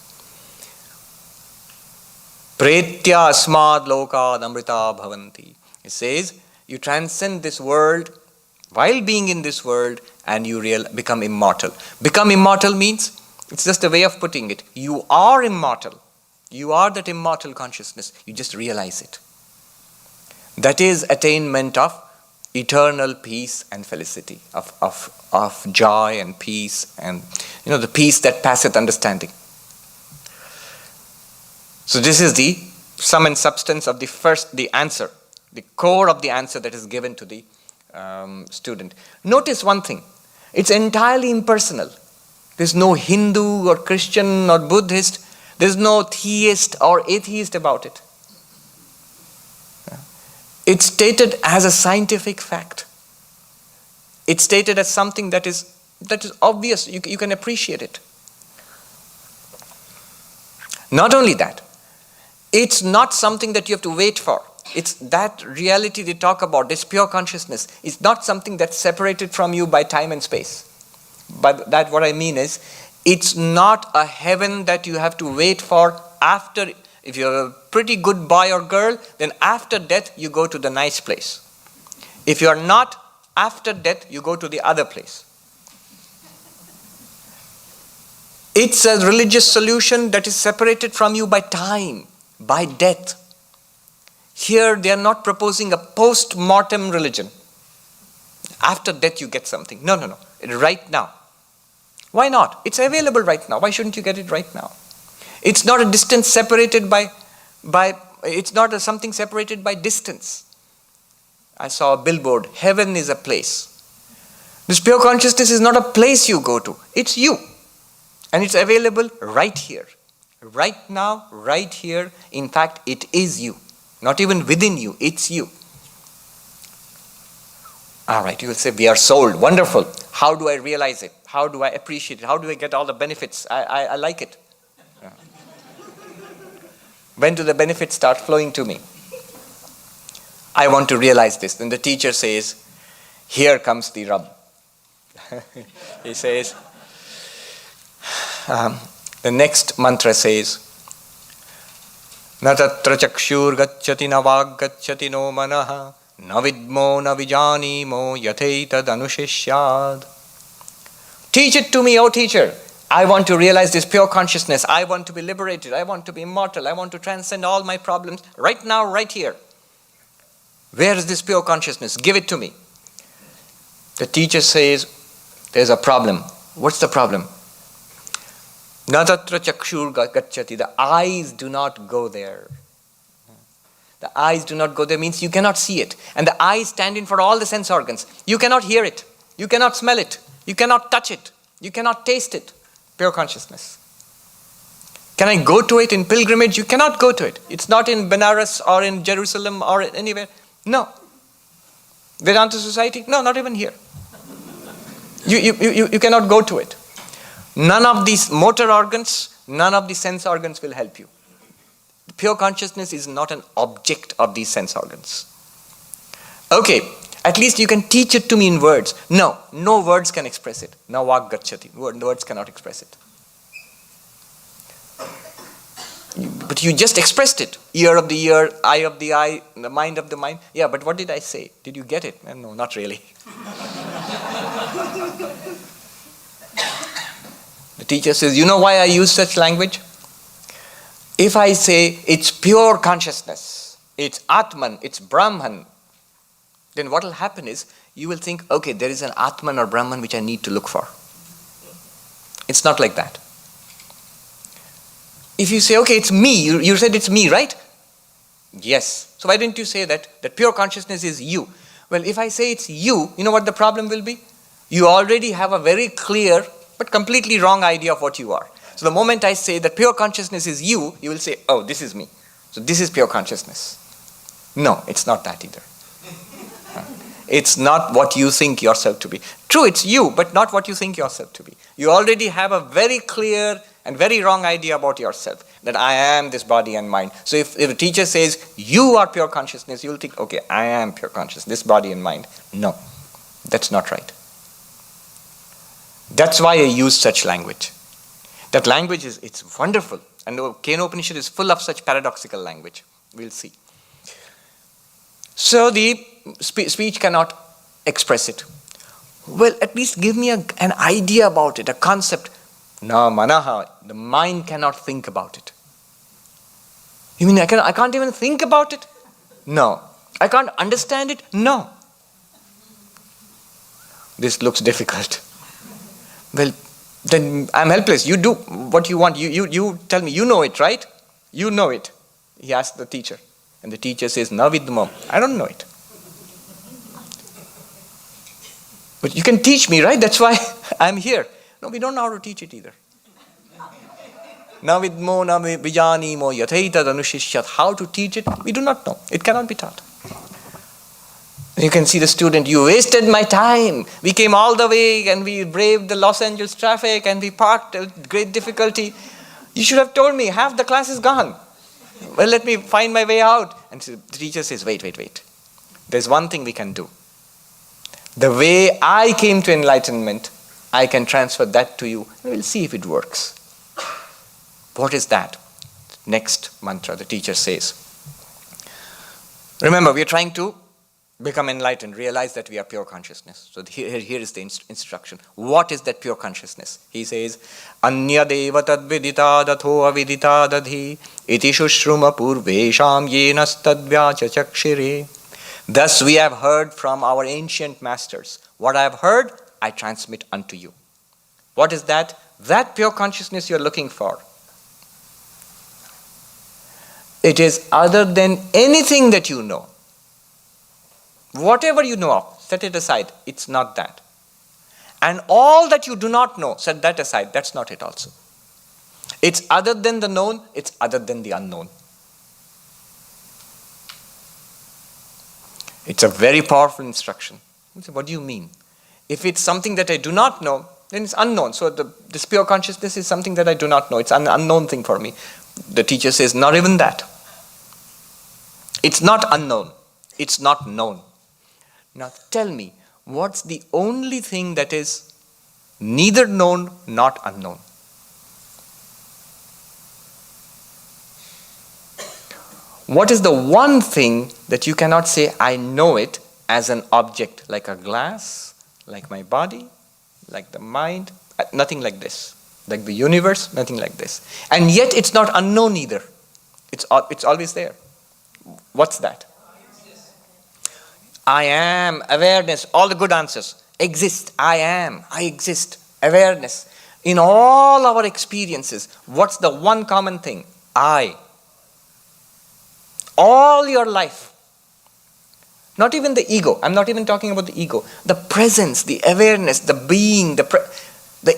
[SPEAKER 1] Pretya asmad lokad amrita bhavanti. It says, you transcend this world while being in this world, and you become immortal. Become immortal means, it's just a way of putting it. You are immortal. You are that immortal consciousness. You just realize it. That is attainment of eternal peace and felicity, of joy and peace, and the peace that passeth understanding. So this is the sum and substance of the answer, the core of the answer that is given to the student. Notice one thing. It's entirely impersonal. There's no Hindu or Christian or Buddhist. There's no theist or atheist about it. It's stated as a scientific fact. It's stated as something that is obvious. You can appreciate it. Not only that, it's not something that you have to wait for. It's that reality they talk about, this pure consciousness, is not something that's separated from you by time and space. By that, what I mean is, it's not a heaven that you have to wait for after. If you're a pretty good boy or girl, then after death you go to the nice place. If you're not, after death you go to the other place. It's a religious solution that is separated from you by time, by death. Here they are not proposing a post-mortem religion. After death you get something. No. Right now. Why not? It's available right now. Why shouldn't you get it right now? It's not a distance separated by it's not something separated by distance. I saw a billboard, heaven is a place. This pure consciousness is not a place you go to. It's you. And it's available right here. Right now, right here. In fact, it is you. Not even within you, it's you. All right, you will say, we are sold. Wonderful. How do I realize it? How do I appreciate it? How do I get all the benefits? I like it. Yeah. When do the benefits start flowing to me? I want to realize this. Then the teacher says, here comes the rub. He says, the next mantra says, Na tatra chakshur gacchati na vag gacchati no manaha na vidmo na vijanimo yatheitad anushishyad. Teach it to me, O teacher. I want to realize this pure consciousness. I want to be liberated. I want to be immortal. I want to transcend all my problems right now, right here. Where is this pure consciousness? Give it to me. The teacher says, there's a problem. What's the problem? Na tatra chakshur gacchati. The eyes do not go there. The eyes do not go there means you cannot see it. And the eyes stand in for all the sense organs. You cannot hear it. You cannot smell it. You cannot touch it. You cannot taste it. Pure consciousness. Can I go to it in pilgrimage? You cannot go to it. It's not in Benares or in Jerusalem or anywhere. No. Vedanta society? No, not even here. You cannot go to it. None of these motor organs, none of the sense organs will help you. Pure consciousness is not an object of these sense organs. Okay, at least you can teach it to me in words. No words can express it. Na vag gacchati. Words cannot express it. But you just expressed it. Ear of the ear, eye of the eye, the mind of the mind. Yeah, but what did I say? Did you get it? No, not really. The teacher says, you know why I use such language? If I say it's pure consciousness, it's Atman, it's Brahman, then what will happen is you will think, okay, there is an Atman or Brahman which I need to look for. It's not like that. If you say, okay, it's me, you said it's me, right? Yes. So why didn't you say that pure consciousness is you? Well, if I say it's you know what the problem will be? You already have a very clear but completely wrong idea of what you are. So the moment I say that pure consciousness is you will say, oh, this is me. So this is pure consciousness. No, it's not that either. It's not what you think yourself to be. True, it's you, but not what you think yourself to be. You already have a very clear and very wrong idea about yourself, that I am this body and mind. So if a teacher says, you are pure consciousness, you'll think, okay, I am pure consciousness, this body and mind. No, that's not right. That's why I use such language. That language it's wonderful. And the Kena Upanishad is full of such paradoxical language. We'll see. So the speech cannot express it. Well, at least give me an idea about it, a concept. Na manaha, the mind cannot think about it. You mean I can't even think about it? No. I can't understand it? No. This looks difficult. Well, then I'm helpless. You do what you want. You tell me. You know it, right? You know it. He asked the teacher. And the teacher says, na vidmo. I don't know it. But you can teach me, right? That's why I'm here. No, we don't know how to teach it either. Na vidmo na vijanimo yatheitad anushishyat. How to teach it? We do not know. It cannot be taught. You can see the student, you wasted my time. We came all the way and we braved the Los Angeles traffic and we parked at great difficulty. You should have told me, half the class is gone. Well, let me find my way out. And so the teacher says, wait. There's one thing we can do. The way I came to enlightenment, I can transfer that to you. And we'll see if it works. What is that? Next mantra, the teacher says. Remember, we are trying to become enlightened, realize that we are pure consciousness. So here is the instruction. What is that pure consciousness? He says, Anya deva tad vidita datho avidita dadhi iti shushruma purvesham yenas tadvyacha chakshire. Thus we have heard from our ancient masters. What I have heard, I transmit unto you. What is that? That pure consciousness you're looking for. It is other than anything that you know. Whatever you know of, set it aside. It's not that. And all that you do not know, set that aside. That's not it also. It's other than the known, it's other than the unknown. It's a very powerful instruction. What do you mean? If it's something that I do not know, then it's unknown. So this pure consciousness is something that I do not know. It's an unknown thing for me. The teacher says, not even that. It's not unknown. It's not known. Now tell me, what's the only thing that is neither known nor unknown? What is the one thing that you cannot say, I know it as an object, like a glass, like my body, like the mind, nothing like this. Like the universe, nothing like this. And yet it's not unknown either. It's always there. What's that? I am, awareness, all the good answers. Exist, I am, I exist, awareness. In all our experiences, what's the one common thing? I. All your life. Not even the ego. I'm not even talking about the ego. The presence, the awareness, the being, the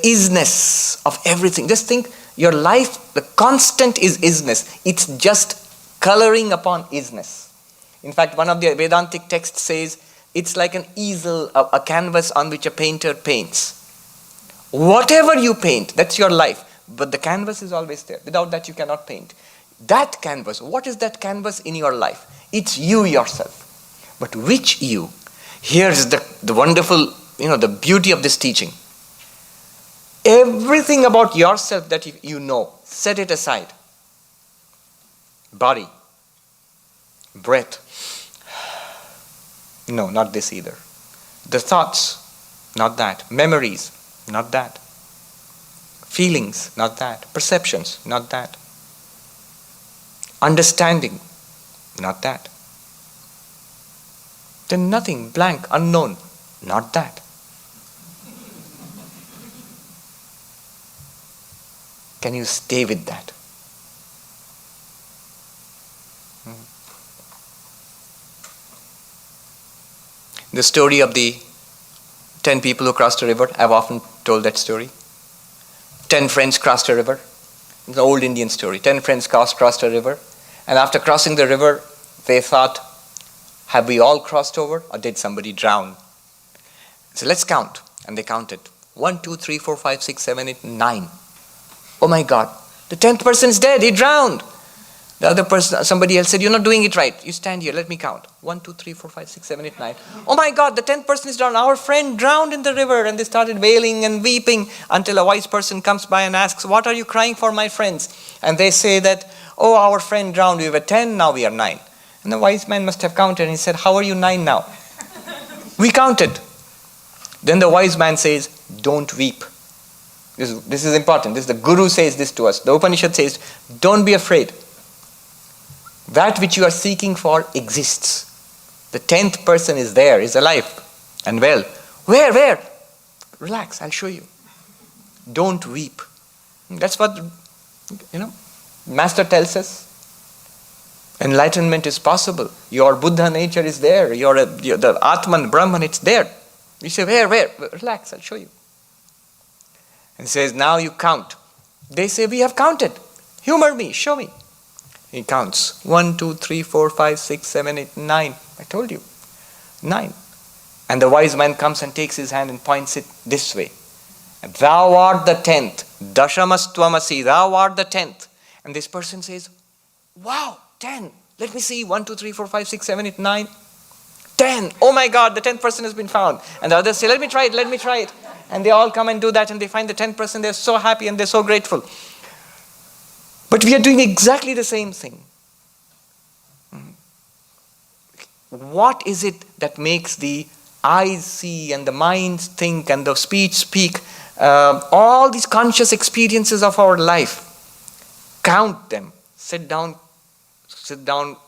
[SPEAKER 1] isness of everything. Just think, your life, the constant is isness. It's just coloring upon isness. In fact, one of the Vedantic texts says, it's like an easel, a canvas on which a painter paints. Whatever you paint, that's your life. But the canvas is always there. Without that, you cannot paint. That canvas, what is that canvas in your life? It's you yourself. But which you? Here's the wonderful, the beauty of this teaching. Everything about yourself that you know, set it aside. Body, breath. No, not this either. The thoughts, not that. Memories, not that. Feelings, not that. Perceptions, not that. Understanding, not that. Then nothing, blank, unknown, not that. Can you stay with that? The story of the 10 people who crossed a river, I've often told that story. 10 friends crossed a river. It's an old Indian story. 10 friends crossed a river. And after crossing the river, they thought, have we all crossed over or did somebody drown? So let's count. And they counted. 1, 2, 3, 4, 5, 6, 7, 8, 9. Oh my God, the 10th person is dead, he drowned. The other person, somebody else said, you're not doing it right. You stand here, let me count. 1, 2, 3, 4, 5, 6, 7, 8, 9. Oh my God, the 10th person is drowned. Our friend drowned in the river. And they started wailing and weeping until a wise person comes by and asks, what are you crying for, my friends? And they say that, oh, our friend drowned. We were 10, now we are 9. And the wise man must have counted and he said, how are you 9 now? We counted. Then the wise man says, don't weep. This is important. The Guru says this to us. The Upanishad says, don't be afraid. That which you are seeking for exists. The 10th person is there, is alive and well. Where? Relax, I'll show you. Don't weep. That's what, Master tells us. Enlightenment is possible. Your Buddha nature is there. The Atman, Brahman, it's there. You say, where? Relax, I'll show you. And says, now you count. They say, we have counted. Humor me, show me. He counts. 1, 2, 3, 4, 5, 6, 7, 8, 9. I told you. 9. And the wise man comes and takes his hand and points it this way. Thou art the 10th. Dashamastvamasi. Thou art the 10th. And this person says, wow, 10. Let me see. 1, 2, 3, 4, 5, 6, 7, 8, 9. 10. Oh my God, the 10th person has been found. And the others say, let me try it. And they all come and do that and they find the 10th person. They're so happy and they're so grateful. But we are doing exactly the same thing. What is it that makes the eyes see and the minds think and the speech speak, all these conscious experiences of our life? Count them. Sit down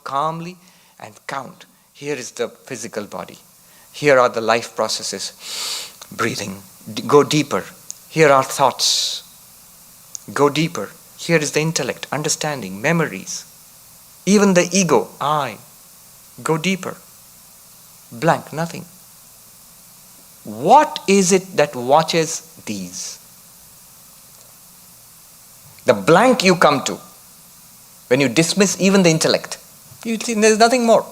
[SPEAKER 1] calmly and count. Here is the physical body. Here are the life processes. Breathing. Go deeper. Here are thoughts. Go deeper. Here is the intellect, understanding, memories. Even the ego, I. Go deeper. Blank, nothing. What is it that watches these? The blank you come to when you dismiss even the intellect. You see, there's nothing more.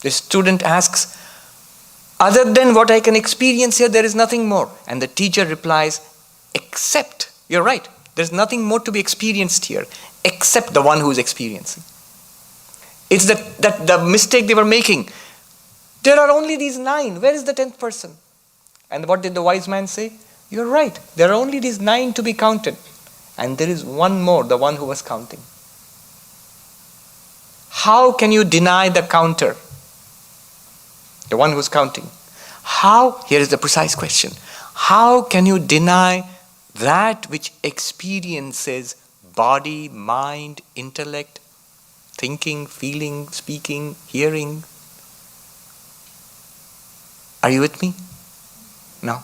[SPEAKER 1] The student asks, other than what I can experience here, there is nothing more. And the teacher replies, except, you're right, there's nothing more to be experienced here, except the one who is experiencing. It's that the mistake they were making. There are only these 9. Where is the 10th person? And what did the wise man say? You're right. There are only these 9 to be counted. And there is one more, the one who was counting. How can you deny the counter? The one who's counting. How? Here is the precise question. How can you deny that which experiences body, mind, intellect, thinking, feeling, speaking, hearing? Are you with me? No?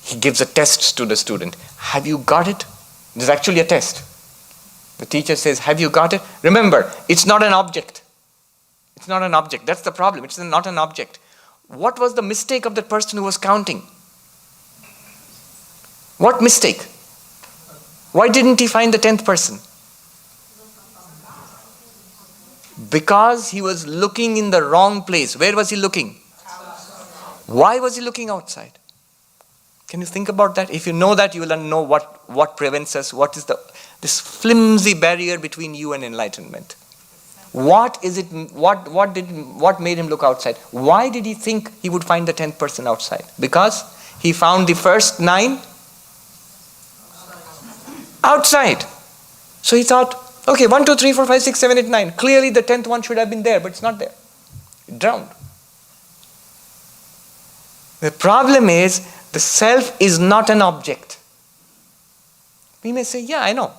[SPEAKER 1] He gives a test to the student. Have you got it? There's actually a test. The teacher says, have you got it? Remember, it's not an object. It's not an object. That's the problem. It's not an object. What was the mistake of the person who was counting? What mistake? Why didn't he find the 10th person? Because he was looking in the wrong place. Where was he looking? Why was he looking outside? Can you think about that? If you know that, you will know what prevents us. What is this flimsy barrier between you and enlightenment? What is it? What made him look outside? Why did he think he would find the 10th person outside? Because he found the first 9 outside. So he thought, okay, 1, 2, 3, 4, 5, 6, 7, 8, 9. Clearly the 10th one should have been there, but it's not there. It drowned. The problem is, the self is not an object. We may say, yeah, I know.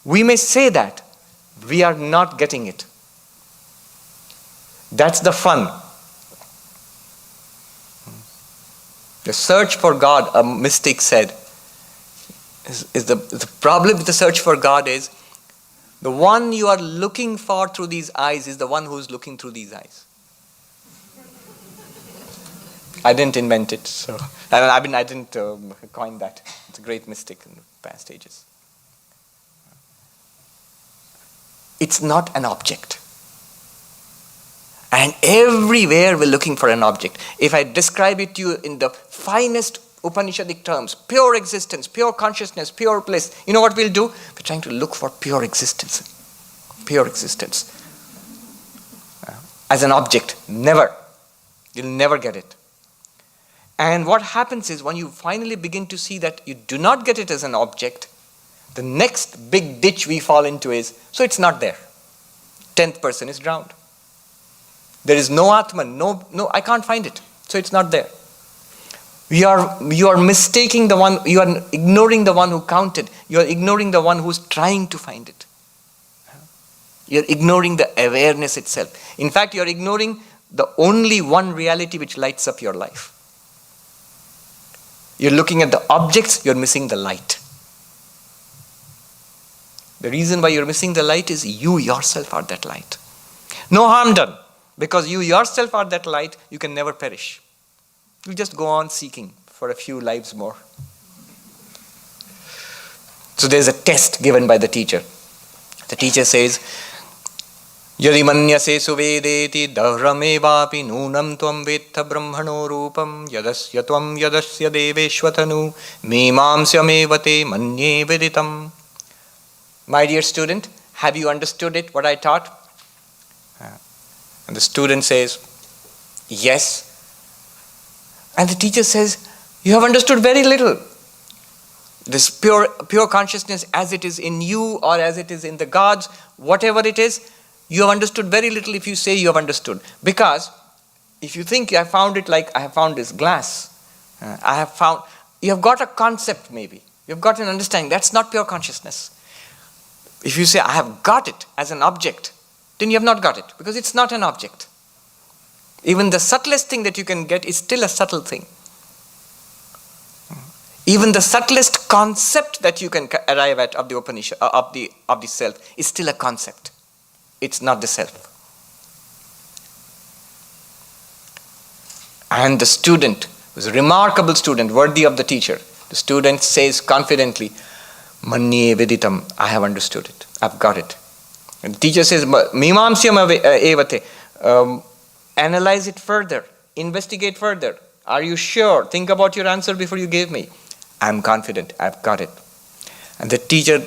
[SPEAKER 1] We may say that. We are not getting it. That's the fun. The search for God, a mystic said, is the problem with the search for God is, the one you are looking for through these eyes is the one who is looking through these eyes. I didn't invent it, so I didn't coin that. It's a great mystic in the past ages. It's not an object. And everywhere we're looking for an object. If I describe it to you in the finest Upanishadic terms, pure existence, pure consciousness, pure bliss, you know what we'll do? We're trying to look for pure existence. Pure existence. As an object, never. You'll never get it. And what happens is, when you finally begin to see that you do not get it as an object, the next big ditch we fall into is, so it's not there. 10th person is drowned. There is no Atman, no, I can't find it. So it's not there. You are mistaking the one, you are ignoring the one who counted. You are ignoring the one who's trying to find it. You're ignoring the awareness itself. In fact, you're ignoring the only one reality which lights up your life. You're looking at the objects, you're missing the light. The reason why you're missing the light is you yourself are that light. No harm done. Because you yourself are that light, you can never perish. You just go on seeking for a few lives more. So there's a test given by the teacher. The teacher says, Yadi manyase suvedeti dahramevapi nunam tvam vetta brahmano rupam yadasya tvam yadasya deveshvatanu memamsyamevate manye viditam. My dear student, have you understood it, what I taught? And the student says, yes. And the teacher says, you have understood very little. This pure consciousness as it is in you or as it is in the gods, whatever it is, you have understood very little if you say you have understood. Because if you think I found it like I have found this glass, you have got a concept maybe. You have got an understanding. That's not pure consciousness. If you say I have got it as an object, then you have not got it, because it's not an object. Even the subtlest thing that you can get is still a subtle thing. Even the subtlest concept that you can arrive at of the Upanishad, of the self, is still a concept. It's not the self. And the student was a remarkable student, worthy of the teacher. The student says confidently, Manye Viditam, I have understood it. I've got it. And the teacher says, Mimamsyam evate, analyze it further, investigate further. Are you sure? Think about your answer before you give me. I'm confident, I've got it. And the teacher,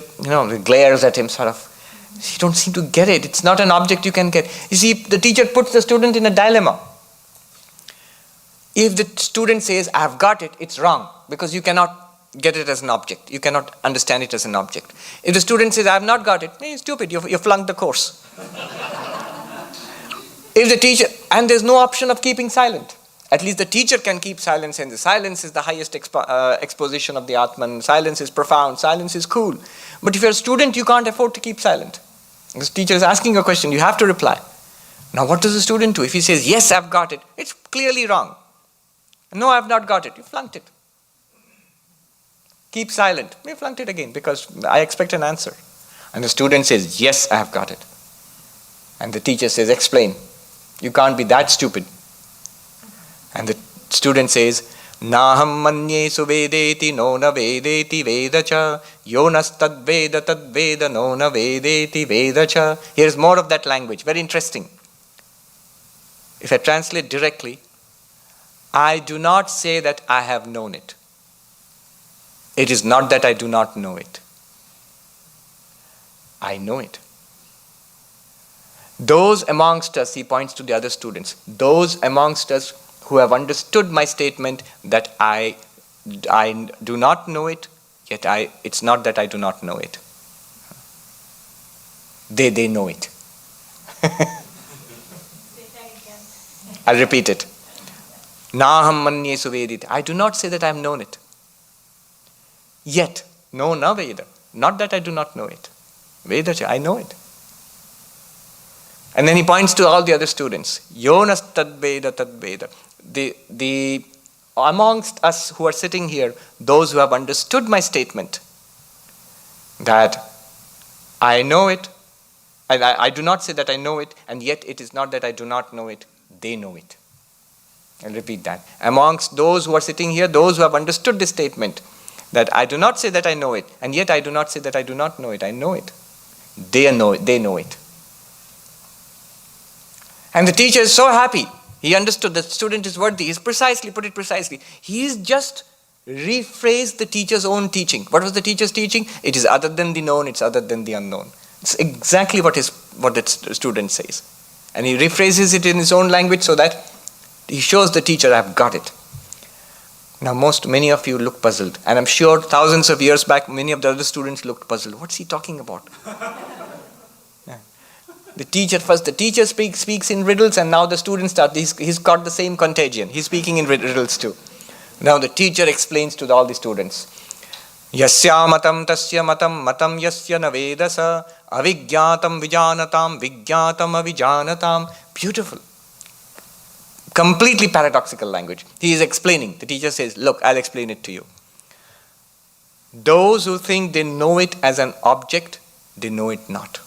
[SPEAKER 1] glares at him sort of, You don't seem to get it. It's not an object you can get. You see, the teacher puts the student in a dilemma. If the student says, I have got it, it's wrong, because you cannot get it as an object. You cannot understand it as an object. If the student says, I have not got it, you're stupid, you flunked the course. If the teacher, and there's no option of keeping silent. At least the teacher can keep silence, and the silence is the highest exposition of the Atman. Silence is profound, silence is cool. But if you're a student, you can't afford to keep silent. This teacher is asking a question, you have to reply. Now what does the student do? If he says, yes, I've got it, it's clearly wrong. No, I've not got it. You flunked it. Keep silent. You flunked it again because I expect an answer. And the student says, yes, I have got it. And the teacher says, explain. You can't be that stupid. And the student says, Naham manye suvedeti no na vedeti vedacha yonas tad veda no na vedeti vedacha. Here's more of that language. Very interesting. If I translate directly, I do not say that I have known it. It is not that I do not know it. I know it. Those amongst us, he points to the other students, those amongst us who have understood my statement that I do not know it, yet it's not that I do not know it. They know it. I'll repeat it. Naham manye suvedita. I do not say that I have known it. Yet, no na Veda. Not that I do not know it. Vedacha, I know it. And then he points to all the other students. Yonas tad Veda. The amongst us who are sitting here, those who have understood my statement that I know it, and I do not say that I know it, and yet it is not that I do not know it, they know it. I'll repeat that. Amongst those who are sitting here, those who have understood this statement, that I do not say that I know it, and yet I do not say that I do not know it. I know it. They know it. And the teacher is so happy. He understood that the student is worthy. He's put it precisely. He's just rephrased the teacher's own teaching. What was the teacher's teaching? It is other than the known, it's other than the unknown. It's exactly what the student says. And he rephrases it in his own language so that he shows the teacher, I've got it. Now many of you look puzzled. And I'm sure thousands of years back, many of the other students looked puzzled. What's he talking about? The teacher speaks in riddles, and now the students he's got the same contagion. He's speaking in riddles too. Now the teacher explains to all the students. Yasya matam tasya matam yasya na vedasa avijñātam vijānatam vijñātam avijānatam. Beautiful. Completely paradoxical language. He is explaining. The teacher says, look, I'll explain it to you. Those who think they know it as an object, they know it not.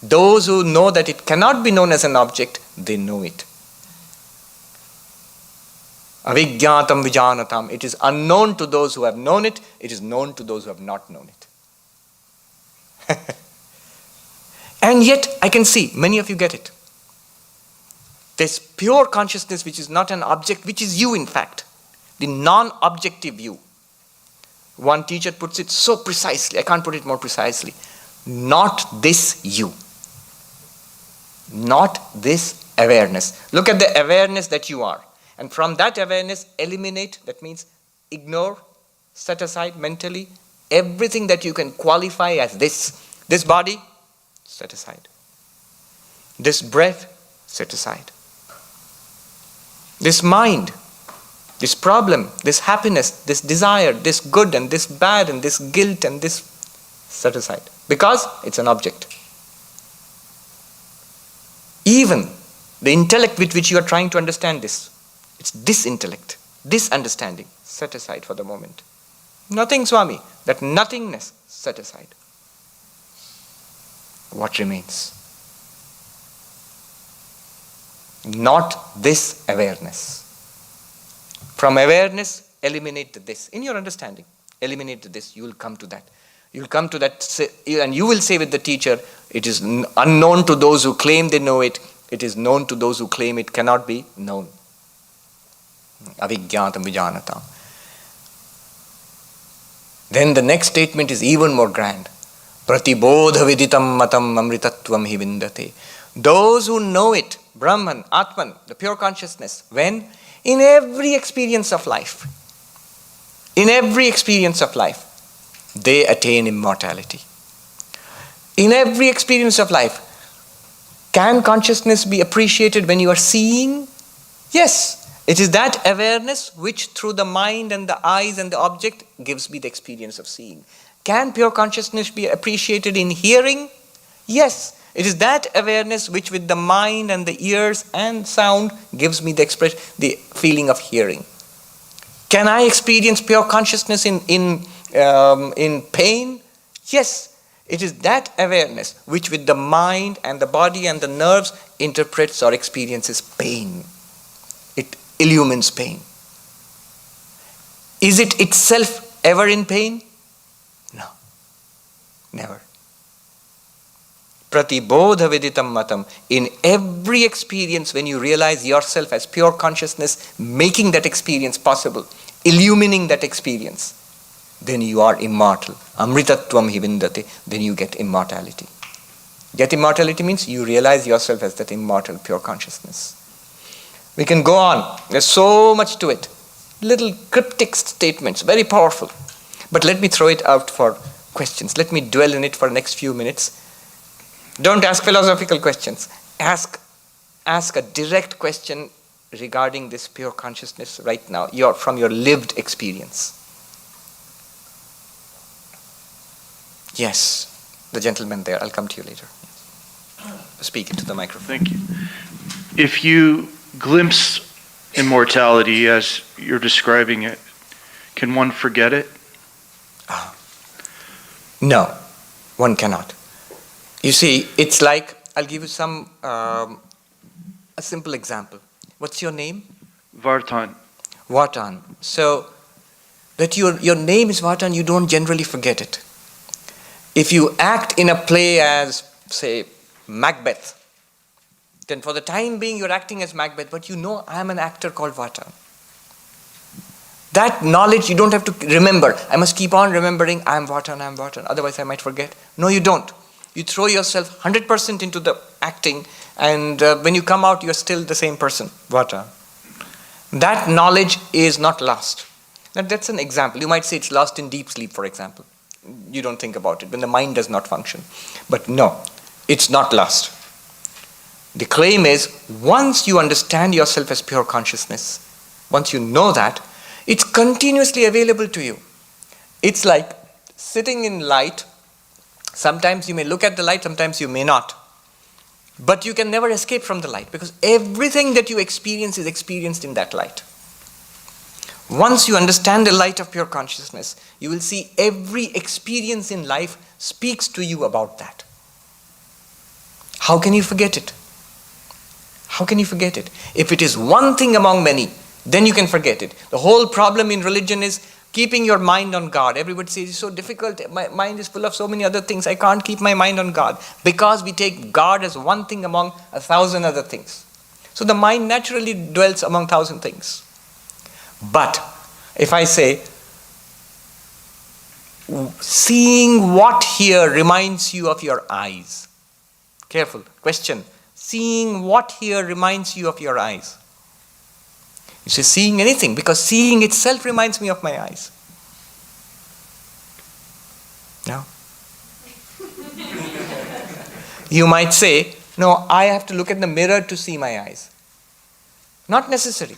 [SPEAKER 1] Those who know that it cannot be known as an object, they know it. Avijñātam vijānatam. It is unknown to those who have known it. It is known to those who have not known it. And yet, I can see, many of you get it. This pure consciousness which is not an object, which is you in fact. The non-objective you. One teacher puts it so precisely, I can't put it more precisely. Not this you. Not this awareness. Look at the awareness that you are. And from that awareness, eliminate, that means ignore, set aside mentally, everything that you can qualify as this. This body, set aside. This breath, set aside. This mind, this problem, this happiness, this desire, this good and this bad and this guilt and this, set aside. Because it's an object. Even the intellect with which you are trying to understand this, it's this intellect, this understanding, set aside for the moment. Nothing, Swami, that nothingness, set aside. What remains? Not this awareness. From awareness, eliminate the this. In your understanding, eliminate the this. You will come to that. You will come to that, and you will say with the teacher, it is unknown to those who claim they know it. It is known to those who claim it cannot be known. Avijñātam vijānatam. Then the next statement is even more grand. Pratibodha viditam matam amritatvam hi vindate. Those who know it, Brahman, Atman, the pure consciousness, when? In every experience of life. In every experience of life, they attain immortality. In every experience of life, can consciousness be appreciated when you are seeing? Yes. It is that awareness which through the mind and the eyes and the object gives me the experience of seeing. Can pure consciousness be appreciated in hearing? Yes. It is that awareness which with the mind and the ears and sound gives me the feeling of hearing. Can I experience pure consciousness in pain? Yes. It is that awareness which with the mind and the body and the nerves interprets or experiences pain. It illumines pain. Is it itself ever in pain? No. Never. Pratibodha viditam matam. In every experience, when you realize yourself as pure consciousness, making that experience possible, illumining that experience, then you are immortal. Amritatvam hi vindate. Then you get immortality. Get immortality means you realize yourself as that immortal pure consciousness. We can go on. There's so much to it. Little cryptic statements, very powerful. But let me throw it out for questions. Let me dwell in it for the next few minutes. Don't ask philosophical questions. Ask a direct question regarding this pure consciousness right now, from your lived experience. Yes, the gentleman there. I'll come to you later. Speak into the microphone.
[SPEAKER 2] Thank you. If you glimpse immortality as you're describing it, can one forget it?
[SPEAKER 1] No, one cannot. You see, it's like, I'll give you a simple example. What's your name?
[SPEAKER 2] Vartan.
[SPEAKER 1] Vartan. So, that your name is Vartan, you don't generally forget it. If you act in a play as, say, Macbeth, then for the time being you're acting as Macbeth, but you know I am an actor called Vartan. That knowledge you don't have to remember. I must keep on remembering I am Vartan, otherwise I might forget. No, you don't. You throw yourself 100% into the acting, and when you come out you're still the same person, Vartan. That knowledge is not lost. Now, that's an example. You might say it's lost in deep sleep, for example. You don't think about it when the mind does not function. But no, it's not lost. The claim is, once you understand yourself as pure consciousness, once you know that, it's continuously available to you. It's like sitting in light. Sometimes you may look at the light, sometimes you may not. But you can never escape from the light, because everything that you experience is experienced in that light. Once you understand the light of pure consciousness, you will see every experience in life speaks to you about that. How can you forget it? How can you forget it? If it is one thing among many, then you can forget it. The whole problem in religion is keeping your mind on God. Everybody says it's so difficult. My mind is full of so many other things. I can't keep my mind on God. Because we take God as one thing among 1,000 other things. So the mind naturally dwells among 1,000 things. But if I say, seeing what here reminds you of your eyes. Careful, question. Seeing what here reminds you of your eyes. You say seeing anything, because seeing itself reminds me of my eyes. No? You might say, no, I have to look at the mirror to see my eyes. Not necessary.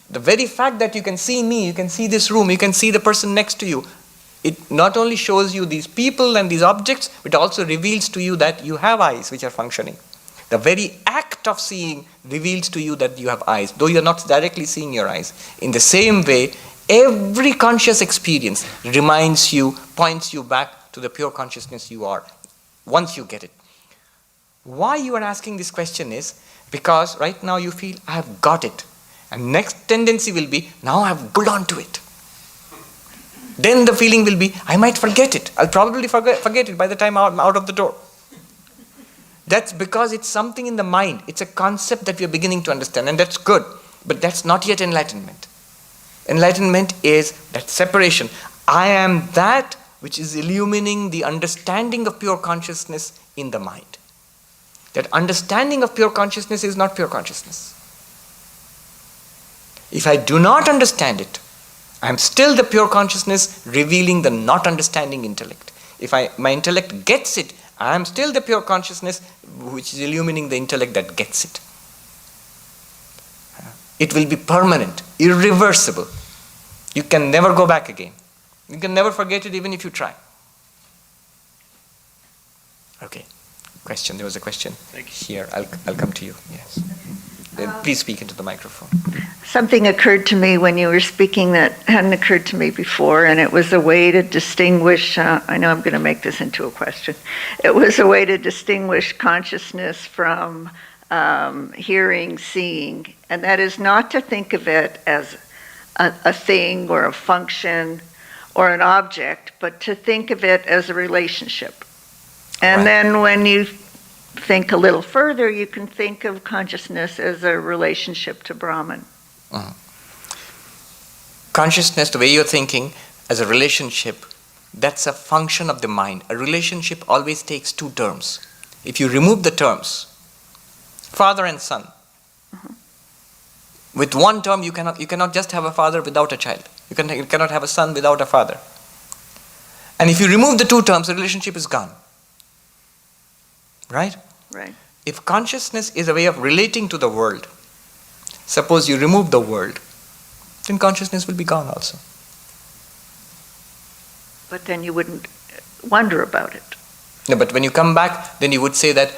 [SPEAKER 1] The very fact that you can see me, you can see this room, you can see the person next to you, it not only shows you these people and these objects, it also reveals to you that you have eyes which are functioning. The very act of seeing reveals to you that you have eyes, though you are not directly seeing your eyes. In the same way, every conscious experience reminds you, points you back to the pure consciousness you are, once you get it. Why you are asking this question is, because right now you feel, I have got it. And next tendency will be, now I have glued on to it. Then the feeling will be, I might forget it. I'll probably forget it by the time I'm out of the door. That's because it's something in the mind. It's a concept that we are beginning to understand, and that's good. But that's not yet enlightenment. Enlightenment is that separation. I am that which is illumining the understanding of pure consciousness in the mind. That understanding of pure consciousness is not pure consciousness. If I do not understand it, I am still the pure consciousness revealing the not understanding intellect. If my intellect gets it, I am still the pure consciousness which is illumining the intellect that gets it. It will be permanent, irreversible. You can never go back again. You can never forget it even if you try. Okay. Question. There was a question.
[SPEAKER 2] Thank you.
[SPEAKER 1] Here. I'll come to you. Yes. Then please speak into the microphone.
[SPEAKER 3] Something occurred to me when you were speaking that hadn't occurred to me before, and it was a way to distinguish, I know I'm going to make this into a question. It was a way to distinguish consciousness from hearing, seeing, and that is not to think of it as a thing or a function or an object, but to think of it as a relationship. And
[SPEAKER 1] Right.
[SPEAKER 3] then when you think a little further, you can think of consciousness as a relationship to Brahman.
[SPEAKER 1] Consciousness, the way you're thinking, as a relationship, that's a function of the mind. A relationship always takes two terms. If you remove the terms, father and son, with one term you cannot just have a father without a child. You cannot have a son without a father. And if you remove the two terms, the relationship is gone. Right?
[SPEAKER 3] Right.
[SPEAKER 1] If consciousness is a way of relating to the world, suppose you remove the world, then consciousness will be gone also.
[SPEAKER 3] But then you wouldn't wonder about it.
[SPEAKER 1] No, but when you come back, then you would say that,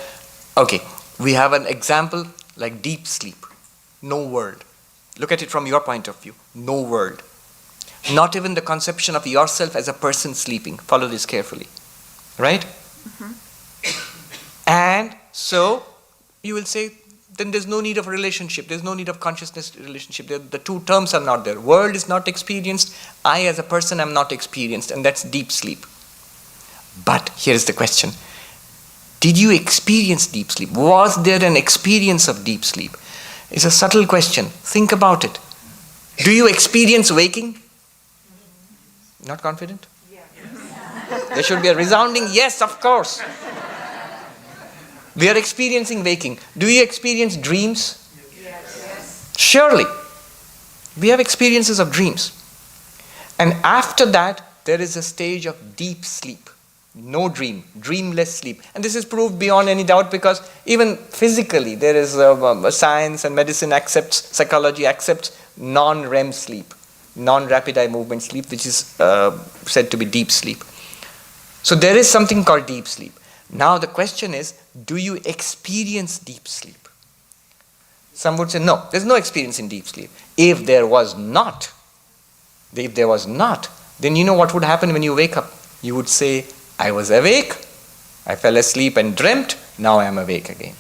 [SPEAKER 1] okay, we have an example like deep sleep. No world. Look at it from your point of view. No world. Not even the conception of yourself as a person sleeping. Follow this carefully. Right?
[SPEAKER 3] Mm-hmm.
[SPEAKER 1] And so you will say, then there's no need of relationship. There's no need of consciousness relationship. The two terms are not there. World is not experienced. I as a person am not experienced. And that's deep sleep. But here's the question. Did you experience deep sleep? Was there an experience of deep sleep? It's a subtle question. Think about it. Do you experience waking? Not confident? Yes. There should be a resounding yes, of course. We are experiencing waking. Do you experience dreams? Yes. Surely. We have experiences of dreams. And after that, there is a stage of deep sleep. No dream, dreamless sleep. And this is proved beyond any doubt because even physically there is science and medicine accepts, psychology accepts non-REM sleep, non-rapid eye movement sleep, which is said to be deep sleep. So there is something called deep sleep. Now the question is, do you experience deep sleep? Some would say, no, there's no experience in deep sleep. If there was not, then you know what would happen when you wake up? You would say, I was awake, I fell asleep and dreamt, now I am awake again.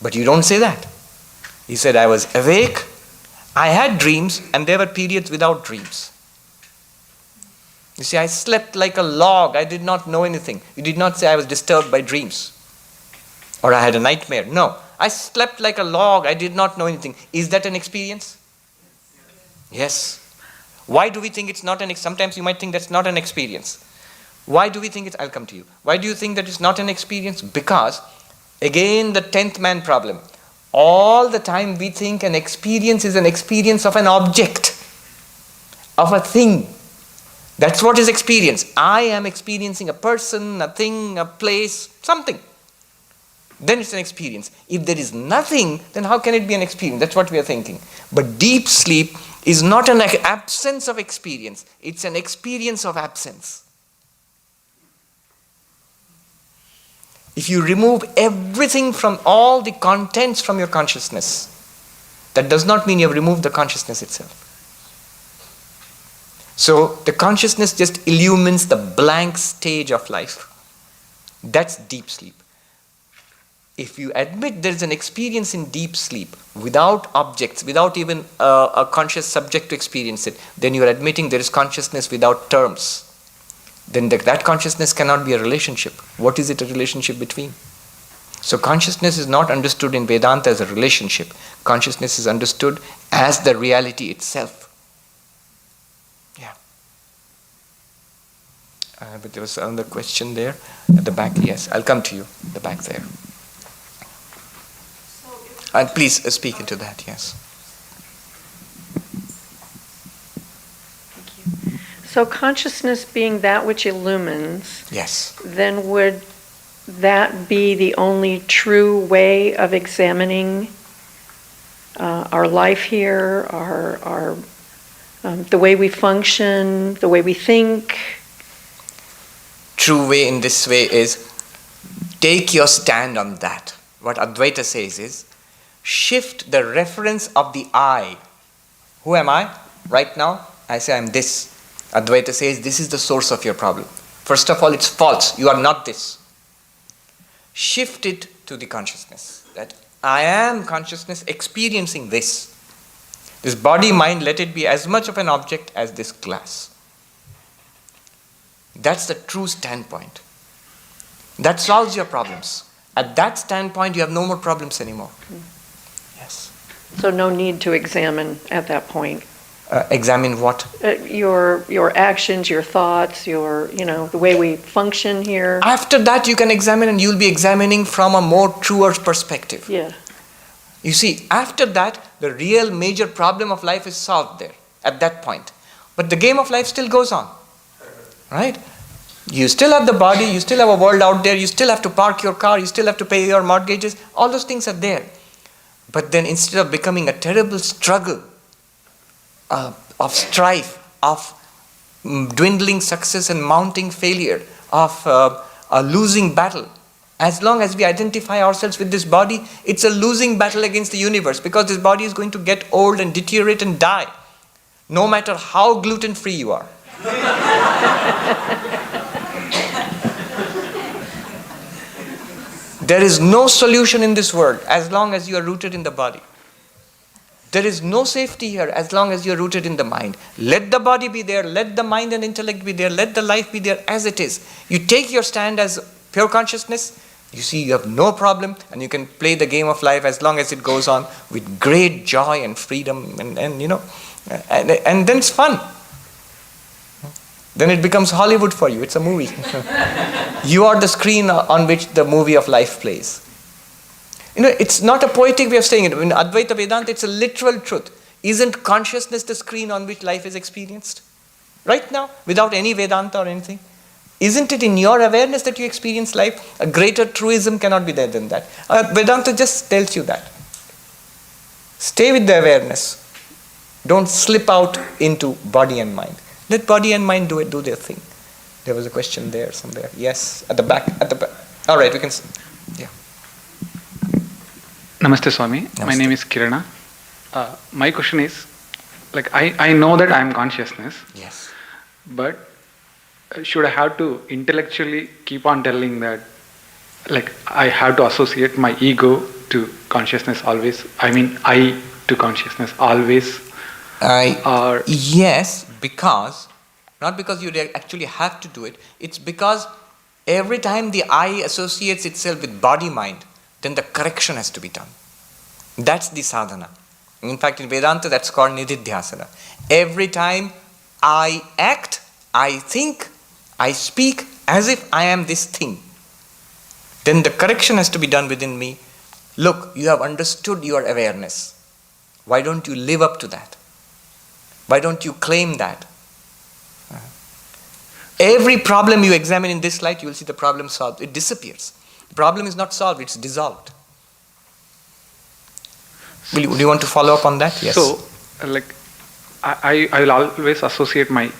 [SPEAKER 1] But you don't say that. He said, I was awake, I had dreams, and there were periods without dreams. You see, I slept like a log, I did not know anything. You did not say I was disturbed by dreams. Or I had a nightmare. No, I slept like a log, I did not know anything. Is that an experience? Yes. Why do we think it's not sometimes you might think that's not an experience. Why do we think I'll come to you. Why do you think that it's not an experience? Because, again, the 10th man problem. All the time we think an experience is an experience of an object, of a thing. That's what is experience. I am experiencing a person, a thing, a place, something. Then it's an experience. If there is nothing, then how can it be an experience? That's what we are thinking. But deep sleep is not an absence of experience. It's an experience of absence. If you remove everything from all the contents from your consciousness, that does not mean you have removed the consciousness itself. So the consciousness just illumines the blank stage of life. That's deep sleep. If you admit there is an experience in deep sleep without objects, without even a conscious subject to experience it, then you are admitting there is consciousness without terms. Then that consciousness cannot be a relationship. What is it a relationship between? So consciousness is not understood in Vedanta as a relationship. Consciousness is understood as the reality itself. Yeah. But there was another question there at the back. Yes, I'll come to you. The back there. And please speak into that. Yes.
[SPEAKER 4] So consciousness being that which illumines,
[SPEAKER 1] Yes.
[SPEAKER 4] then would that be the only true way of examining our life here, our the way we function, the way we think?
[SPEAKER 1] True way in this way is take your stand on that. What Advaita says is shift the reference of the I. Who am I? Right now, I say I'm this. Advaita says this is the source of your problem. First of all, it's false. You are not this. Shift it to the consciousness. That I am consciousness experiencing this. This body, mind, let it be as much of an object as this glass. That's the true standpoint. That solves your problems. At that standpoint, you have no more problems anymore. Yes.
[SPEAKER 4] So no need to examine at that point.
[SPEAKER 1] Examine what?
[SPEAKER 4] Your actions, your thoughts, the way we function here.
[SPEAKER 1] After that, you can examine, and you'll be examining from a more truer perspective.
[SPEAKER 4] Yeah.
[SPEAKER 1] You see, after that, the real major problem of life is solved there, at that point. But the game of life still goes on. Right? You still have the body, you still have a world out there, you still have to park your car, you still have to pay your mortgages, all those things are there. But then instead of becoming a terrible struggle of strife, of dwindling success and mounting failure, of a losing battle, as long as we identify ourselves with this body, it's a losing battle against the universe, because this body is going to get old and deteriorate and die, no matter how gluten-free you are. There is no solution in this world as long as you are rooted in the body. There is no safety here as long as you are rooted in the mind. Let the body be there, let the mind and intellect be there, let the life be there as it is. You take your stand as pure consciousness, you see you have no problem, and you can play the game of life as long as it goes on with great joy and freedom and then it's fun. Then it becomes Hollywood for you. It's a movie. You are the screen on which the movie of life plays. It's not a poetic way of saying it. In Advaita Vedanta, it's a literal truth. Isn't consciousness the screen on which life is experienced? Right now, without any Vedanta or anything. Isn't it in your awareness that you experience life? A greater truism cannot be there than that. Vedanta just tells you that. Stay with the awareness. Don't slip out into body and mind. Let body and mind do their thing. There was a question there somewhere. Yes, at the back. All right, we can. Yeah.
[SPEAKER 5] Namaste Swami.
[SPEAKER 1] Namaste.
[SPEAKER 5] My name is Kirana. My question is, I know that I am consciousness.
[SPEAKER 1] Yes.
[SPEAKER 5] But should I have to intellectually keep on telling that, I have to associate my ego to consciousness always? I mean, I to consciousness always?
[SPEAKER 1] Yes, because, not because you actually have to do it, it's because every time the I associates itself with body-mind, then the correction has to be done. That's the sadhana. In fact, in Vedanta, that's called nididhyasana. Every time I act, I think, I speak as if I am this thing, then the correction has to be done within me. Look, you have understood your awareness. Why don't you live up to that? Why don't you claim that? Every problem you examine in this light, you will see the problem solved. It disappears. The problem is not solved, it's dissolved. Do you want to follow up on that? Yes.
[SPEAKER 5] So, I will always associate my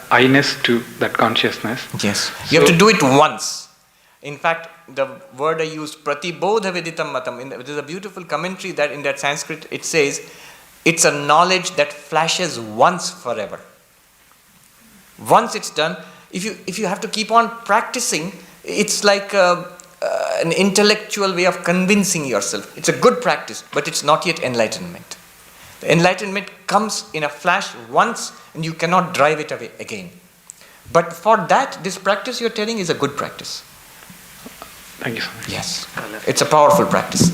[SPEAKER 5] I-ness to that consciousness.
[SPEAKER 1] Yes. You have to do it once. In fact, the word I used, pratibodha viditam matam, there's a beautiful commentary that in that Sanskrit it says, it's a knowledge that flashes once forever. Once it's done, if you have to keep on practicing, it's like an intellectual way of convincing yourself. It's a good practice, but it's not yet enlightenment. The enlightenment comes in a flash once, and you cannot drive it away again. But for that, this practice you're telling is a good practice.
[SPEAKER 5] Thank you so much.
[SPEAKER 1] Yes, it's a powerful practice.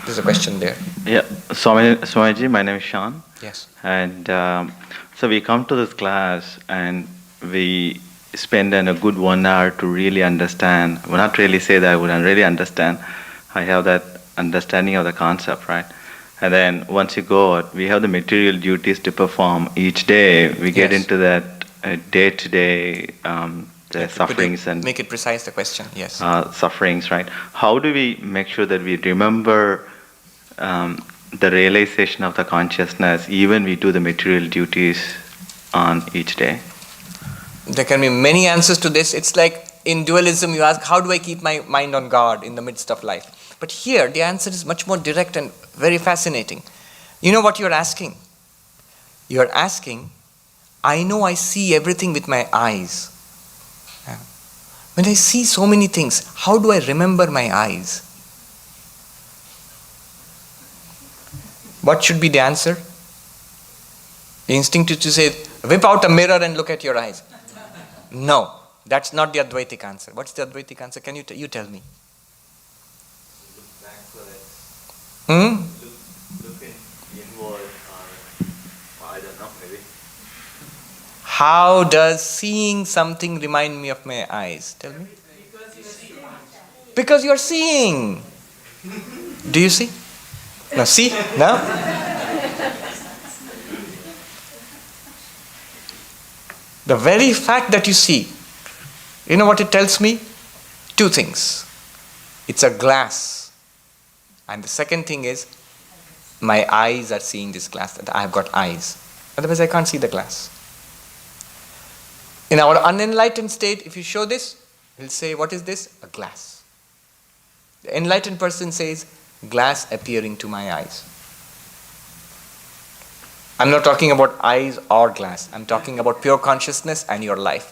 [SPEAKER 1] There's a question there.
[SPEAKER 6] Yeah, Swamiji, my name is Sean.
[SPEAKER 1] Yes.
[SPEAKER 6] And so we come to this class and we spend a good 1 hour to really understand, well, not really say that I would really understand. I have that understanding of the concept, right? And then once you go out, we have the material duties to perform each day. We get
[SPEAKER 1] Yes.
[SPEAKER 6] into that day-to-day the sufferings and
[SPEAKER 1] make it precise, the question. Yes.
[SPEAKER 6] sufferings, right? How do we make sure that we remember the realization of the consciousness even we do the material duties on each day?
[SPEAKER 1] There can be many answers to this. It's like in dualism, you ask, how do I keep my mind on God in the midst of life? But here, the answer is much more direct and very fascinating. You know what you're asking? You're asking, I know I see everything with my eyes. When I see so many things, how do I remember my eyes? What should be the answer? The instinct is to say, whip out a mirror and look at your eyes. No, that's not the Advaitic answer. What's the Advaitic answer? Can you tell me? Hmm?
[SPEAKER 6] Look inward, or I don't know, maybe.
[SPEAKER 1] How does seeing something remind me of my eyes? Tell me. Because you're seeing. Do you see? No, see? No? The very fact that you see, you know what it tells me? Two things. It's a glass. And the second thing is, my eyes are seeing this glass, that I have got eyes. Otherwise I can't see the glass. In our unenlightened state, if you show this, he'll say, what is this? A glass. The enlightened person says, glass appearing to my eyes. I'm not talking about eyes or glass. I'm talking about pure consciousness and your life.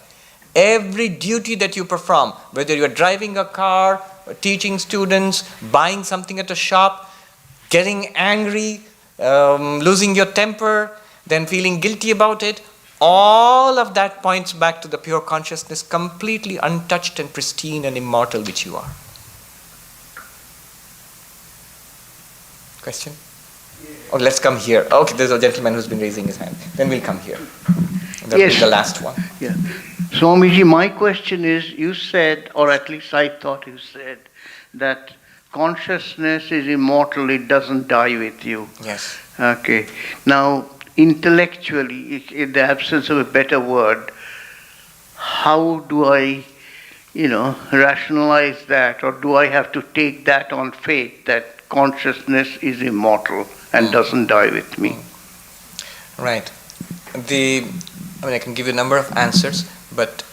[SPEAKER 1] Every duty that you perform, whether you're driving a car, teaching students, buying something at a shop, getting angry, losing your temper, then feeling guilty about it, all of that points back to the pure consciousness, completely untouched and pristine and immortal which you are. Question? Oh, let's come here. Okay, there's a gentleman who's been raising his hand. Then we'll come here. That'll be the last one.
[SPEAKER 7] Yeah. Swamiji, my question is, you said, or at least I thought you said, that consciousness is immortal, it doesn't die with you.
[SPEAKER 1] Yes.
[SPEAKER 7] Okay. Now, intellectually, in the absence of a better word, how do I, rationalize that, or do I have to take that on faith, that consciousness is immortal and doesn't die with me?
[SPEAKER 1] Right. I can give you a number of answers, but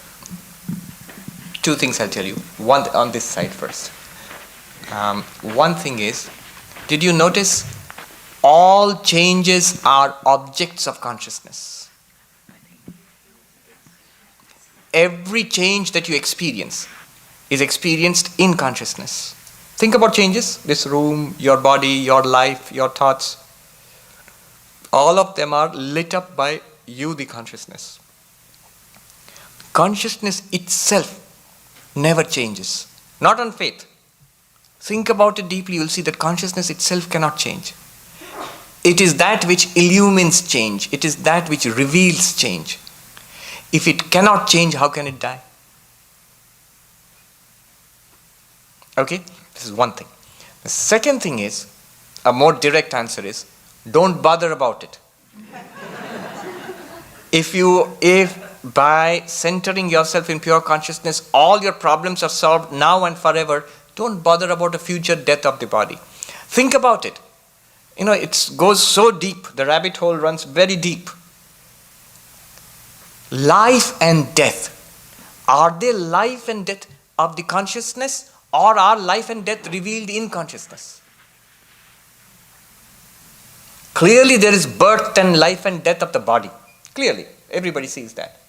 [SPEAKER 1] two things I'll tell you. One on this side first. One thing is, did you notice all changes are objects of consciousness? Every change that you experience is experienced in consciousness. Think about changes, this room, your body, your life, your thoughts. All of them are lit up by you, the consciousness. Consciousness itself never changes. Not on faith. Think about it deeply, you'll see that consciousness itself cannot change. It is that which illumines change. It is that which reveals change. If it cannot change, how can it die? Okay? This is one thing. The second thing is, a more direct answer is, don't bother about it. If by centering yourself in pure consciousness, all your problems are solved now and forever, don't bother about the future death of the body. Think about it. It goes so deep, the rabbit hole runs very deep. Life and death. Are they life and death of the consciousness, or are life and death revealed in consciousness? Clearly there is birth and life and death of the body. Clearly, everybody sees that.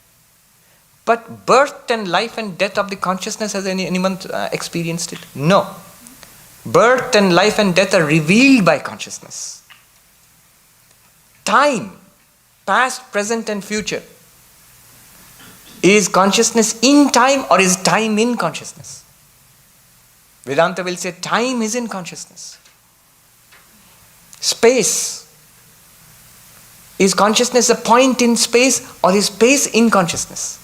[SPEAKER 1] But birth and life and death of the consciousness, has anyone experienced it? No. Birth and life and death are revealed by consciousness. Time, past, present and future. – Is consciousness in time, or is time in consciousness? Vedanta will say time is in consciousness. Space. Is consciousness a point in space, or is space in consciousness?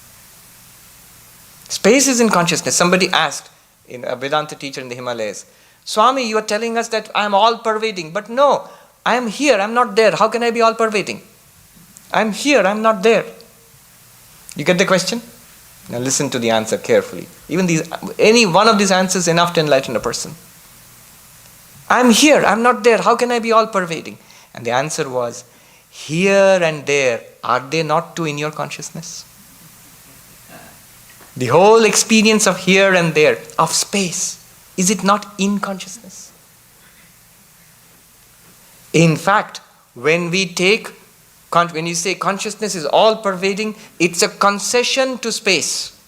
[SPEAKER 1] Space is in consciousness. Somebody asked, in a Vedanta teacher in the Himalayas, Swami, you are telling us that I am all pervading, but no, I am here, I am not there. How can I be all pervading? I am here, I am not there. You get the question? Now listen to the answer carefully. Any one of these answers is enough to enlighten a person. I am here, I am not there. How can I be all pervading? And the answer was, here and there, are they not two in your consciousness? The whole experience of here and there, of space, is it not in consciousness? In fact, when you say consciousness is all pervading, it's a concession to space.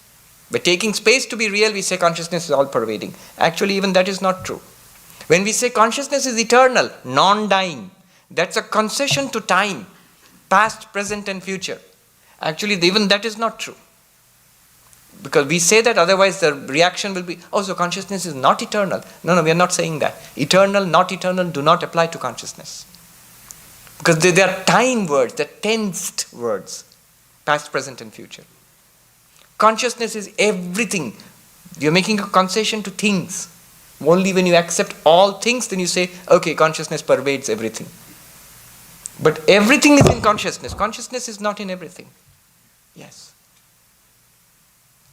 [SPEAKER 1] By taking space to be real, we say consciousness is all pervading. Actually, even that is not true. When we say consciousness is eternal, non-dying, that's a concession to time, past, present, and future. Actually, even that is not true. Because we say that, otherwise the reaction will be, oh, so consciousness is not eternal. No, we are not saying that. Eternal, not eternal do not apply to consciousness. Because they are time words, they're tensed words, past, present, and future. Consciousness is everything. You're making a concession to things. Only when you accept all things, then you say, okay, consciousness pervades everything. But everything is in consciousness. Consciousness is not in everything. Yes.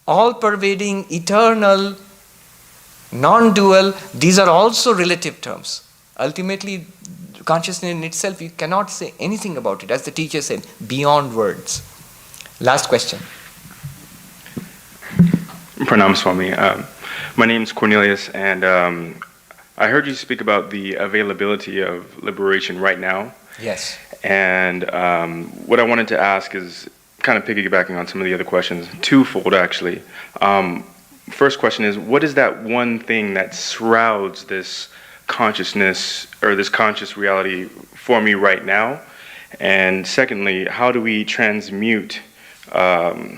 [SPEAKER 1] All pervading, eternal, non-dual, these are also relative terms. Ultimately, consciousness in itself, you cannot say anything about it. As the teacher said, beyond words. Last question.
[SPEAKER 8] Pranam Swami. My name is Cornelius, and I heard you speak about the availability of liberation right now.
[SPEAKER 1] Yes.
[SPEAKER 8] And what I wanted to ask is kind of piggybacking on some of the other questions, twofold actually. First question is, what is that one thing that shrouds this consciousness or this conscious reality for me right now? And secondly, how do we transmute a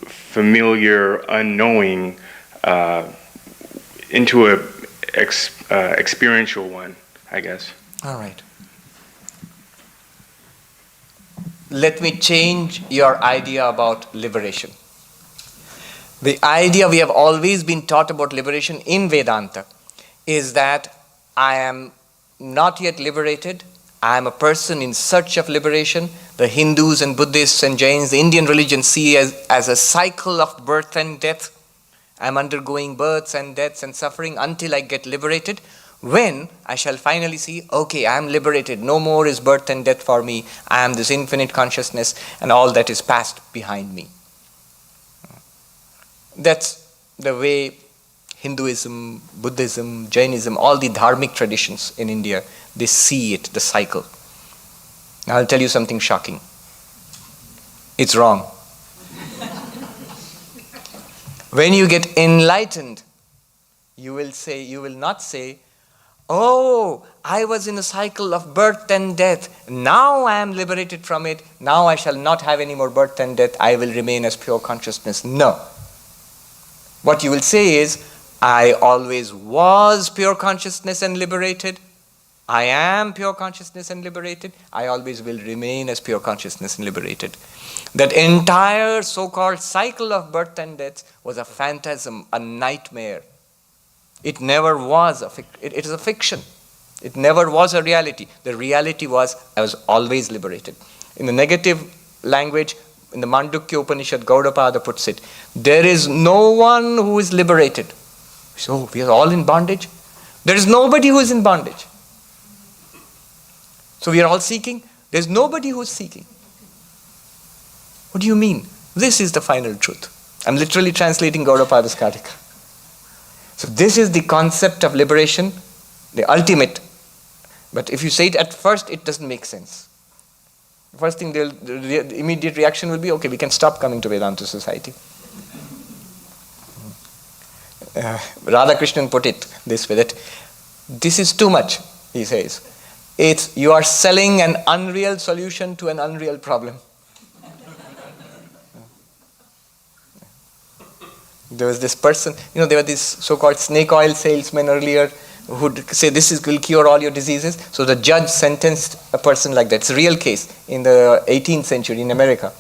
[SPEAKER 8] familiar unknowing into a experiential one, I guess?
[SPEAKER 1] All right. Let me change your idea about liberation. The idea we have always been taught about liberation in Vedanta is that I am not yet liberated. I am a person in search of liberation. The Hindus and Buddhists and Jains, the Indian religion, see as a cycle of birth and death. I am undergoing births and deaths and suffering until I get liberated. When I shall finally see, okay, I am liberated, no more is birth and death for me, I am this infinite consciousness and all that is past behind me. That's the way Hinduism, Buddhism, Jainism, all the dharmic traditions in India, they see it, the cycle. Now I'll tell you something shocking. It's wrong. When you get enlightened, you will not say, oh, I was in a cycle of birth and death. Now I am liberated from it. Now I shall not have any more birth and death. I will remain as pure consciousness. No. What you will say is, I always was pure consciousness and liberated. I am pure consciousness and liberated. I always will remain as pure consciousness and liberated. That entire so-called cycle of birth and death was a phantasm, a nightmare. It never was it is a fiction. It never was a reality. The reality was I was always liberated. In the negative language, in the Mandukya Upanishad, Gaudapada puts it, there is no one who is liberated. So we are all in bondage. There is nobody who is in bondage. So we are all seeking. There is nobody who is seeking. What do you mean? This is the final truth. I'm literally translating Gaudapada's Karika. So this is the concept of liberation, the ultimate. But if you say it at first, it doesn't make sense. The first thing, the immediate reaction will be, okay, we can stop coming to Vedanta Society. Radhakrishnan put it this way, that this is too much, he says. You are selling an unreal solution to an unreal problem. There was this person, there were these so-called snake oil salesmen earlier who would say this will cure all your diseases. So the judge sentenced a person like that. It's a real case in the 18th century in America.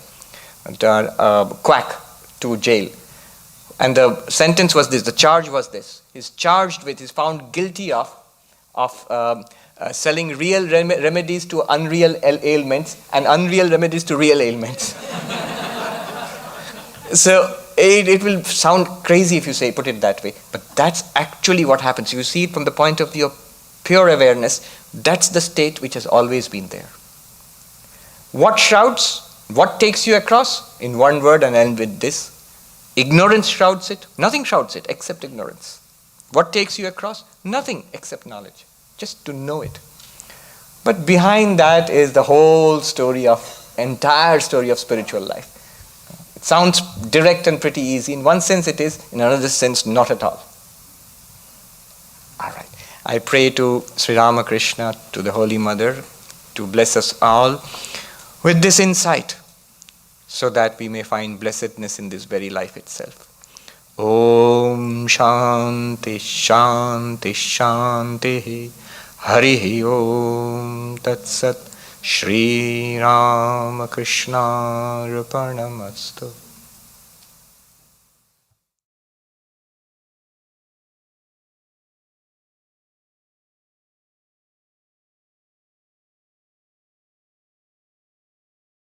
[SPEAKER 1] A quack to jail. And the sentence was this, the charge was this. He's found guilty of selling real remedies to unreal ailments and unreal remedies to real ailments. So it will sound crazy if you put it that way, but that's actually what happens. You see it from the point of view of pure awareness. That's the state which has always been there. What shrouds? What takes you across? In one word, and end with this. Ignorance shrouds it. Nothing shrouds it except ignorance. What takes you across? Nothing except knowledge. Just to know it. But behind that is the whole entire story of spiritual life. It sounds direct and pretty easy. In one sense it is, in another sense not at all. Alright. I pray to Sri Ramakrishna, to the Holy Mother, to bless us all with this insight, so that we may find blessedness in this very life itself. Om Shanti Shanti Shanti Harihi Om Tat Sat Shri Ramakrishna Arpanamastu.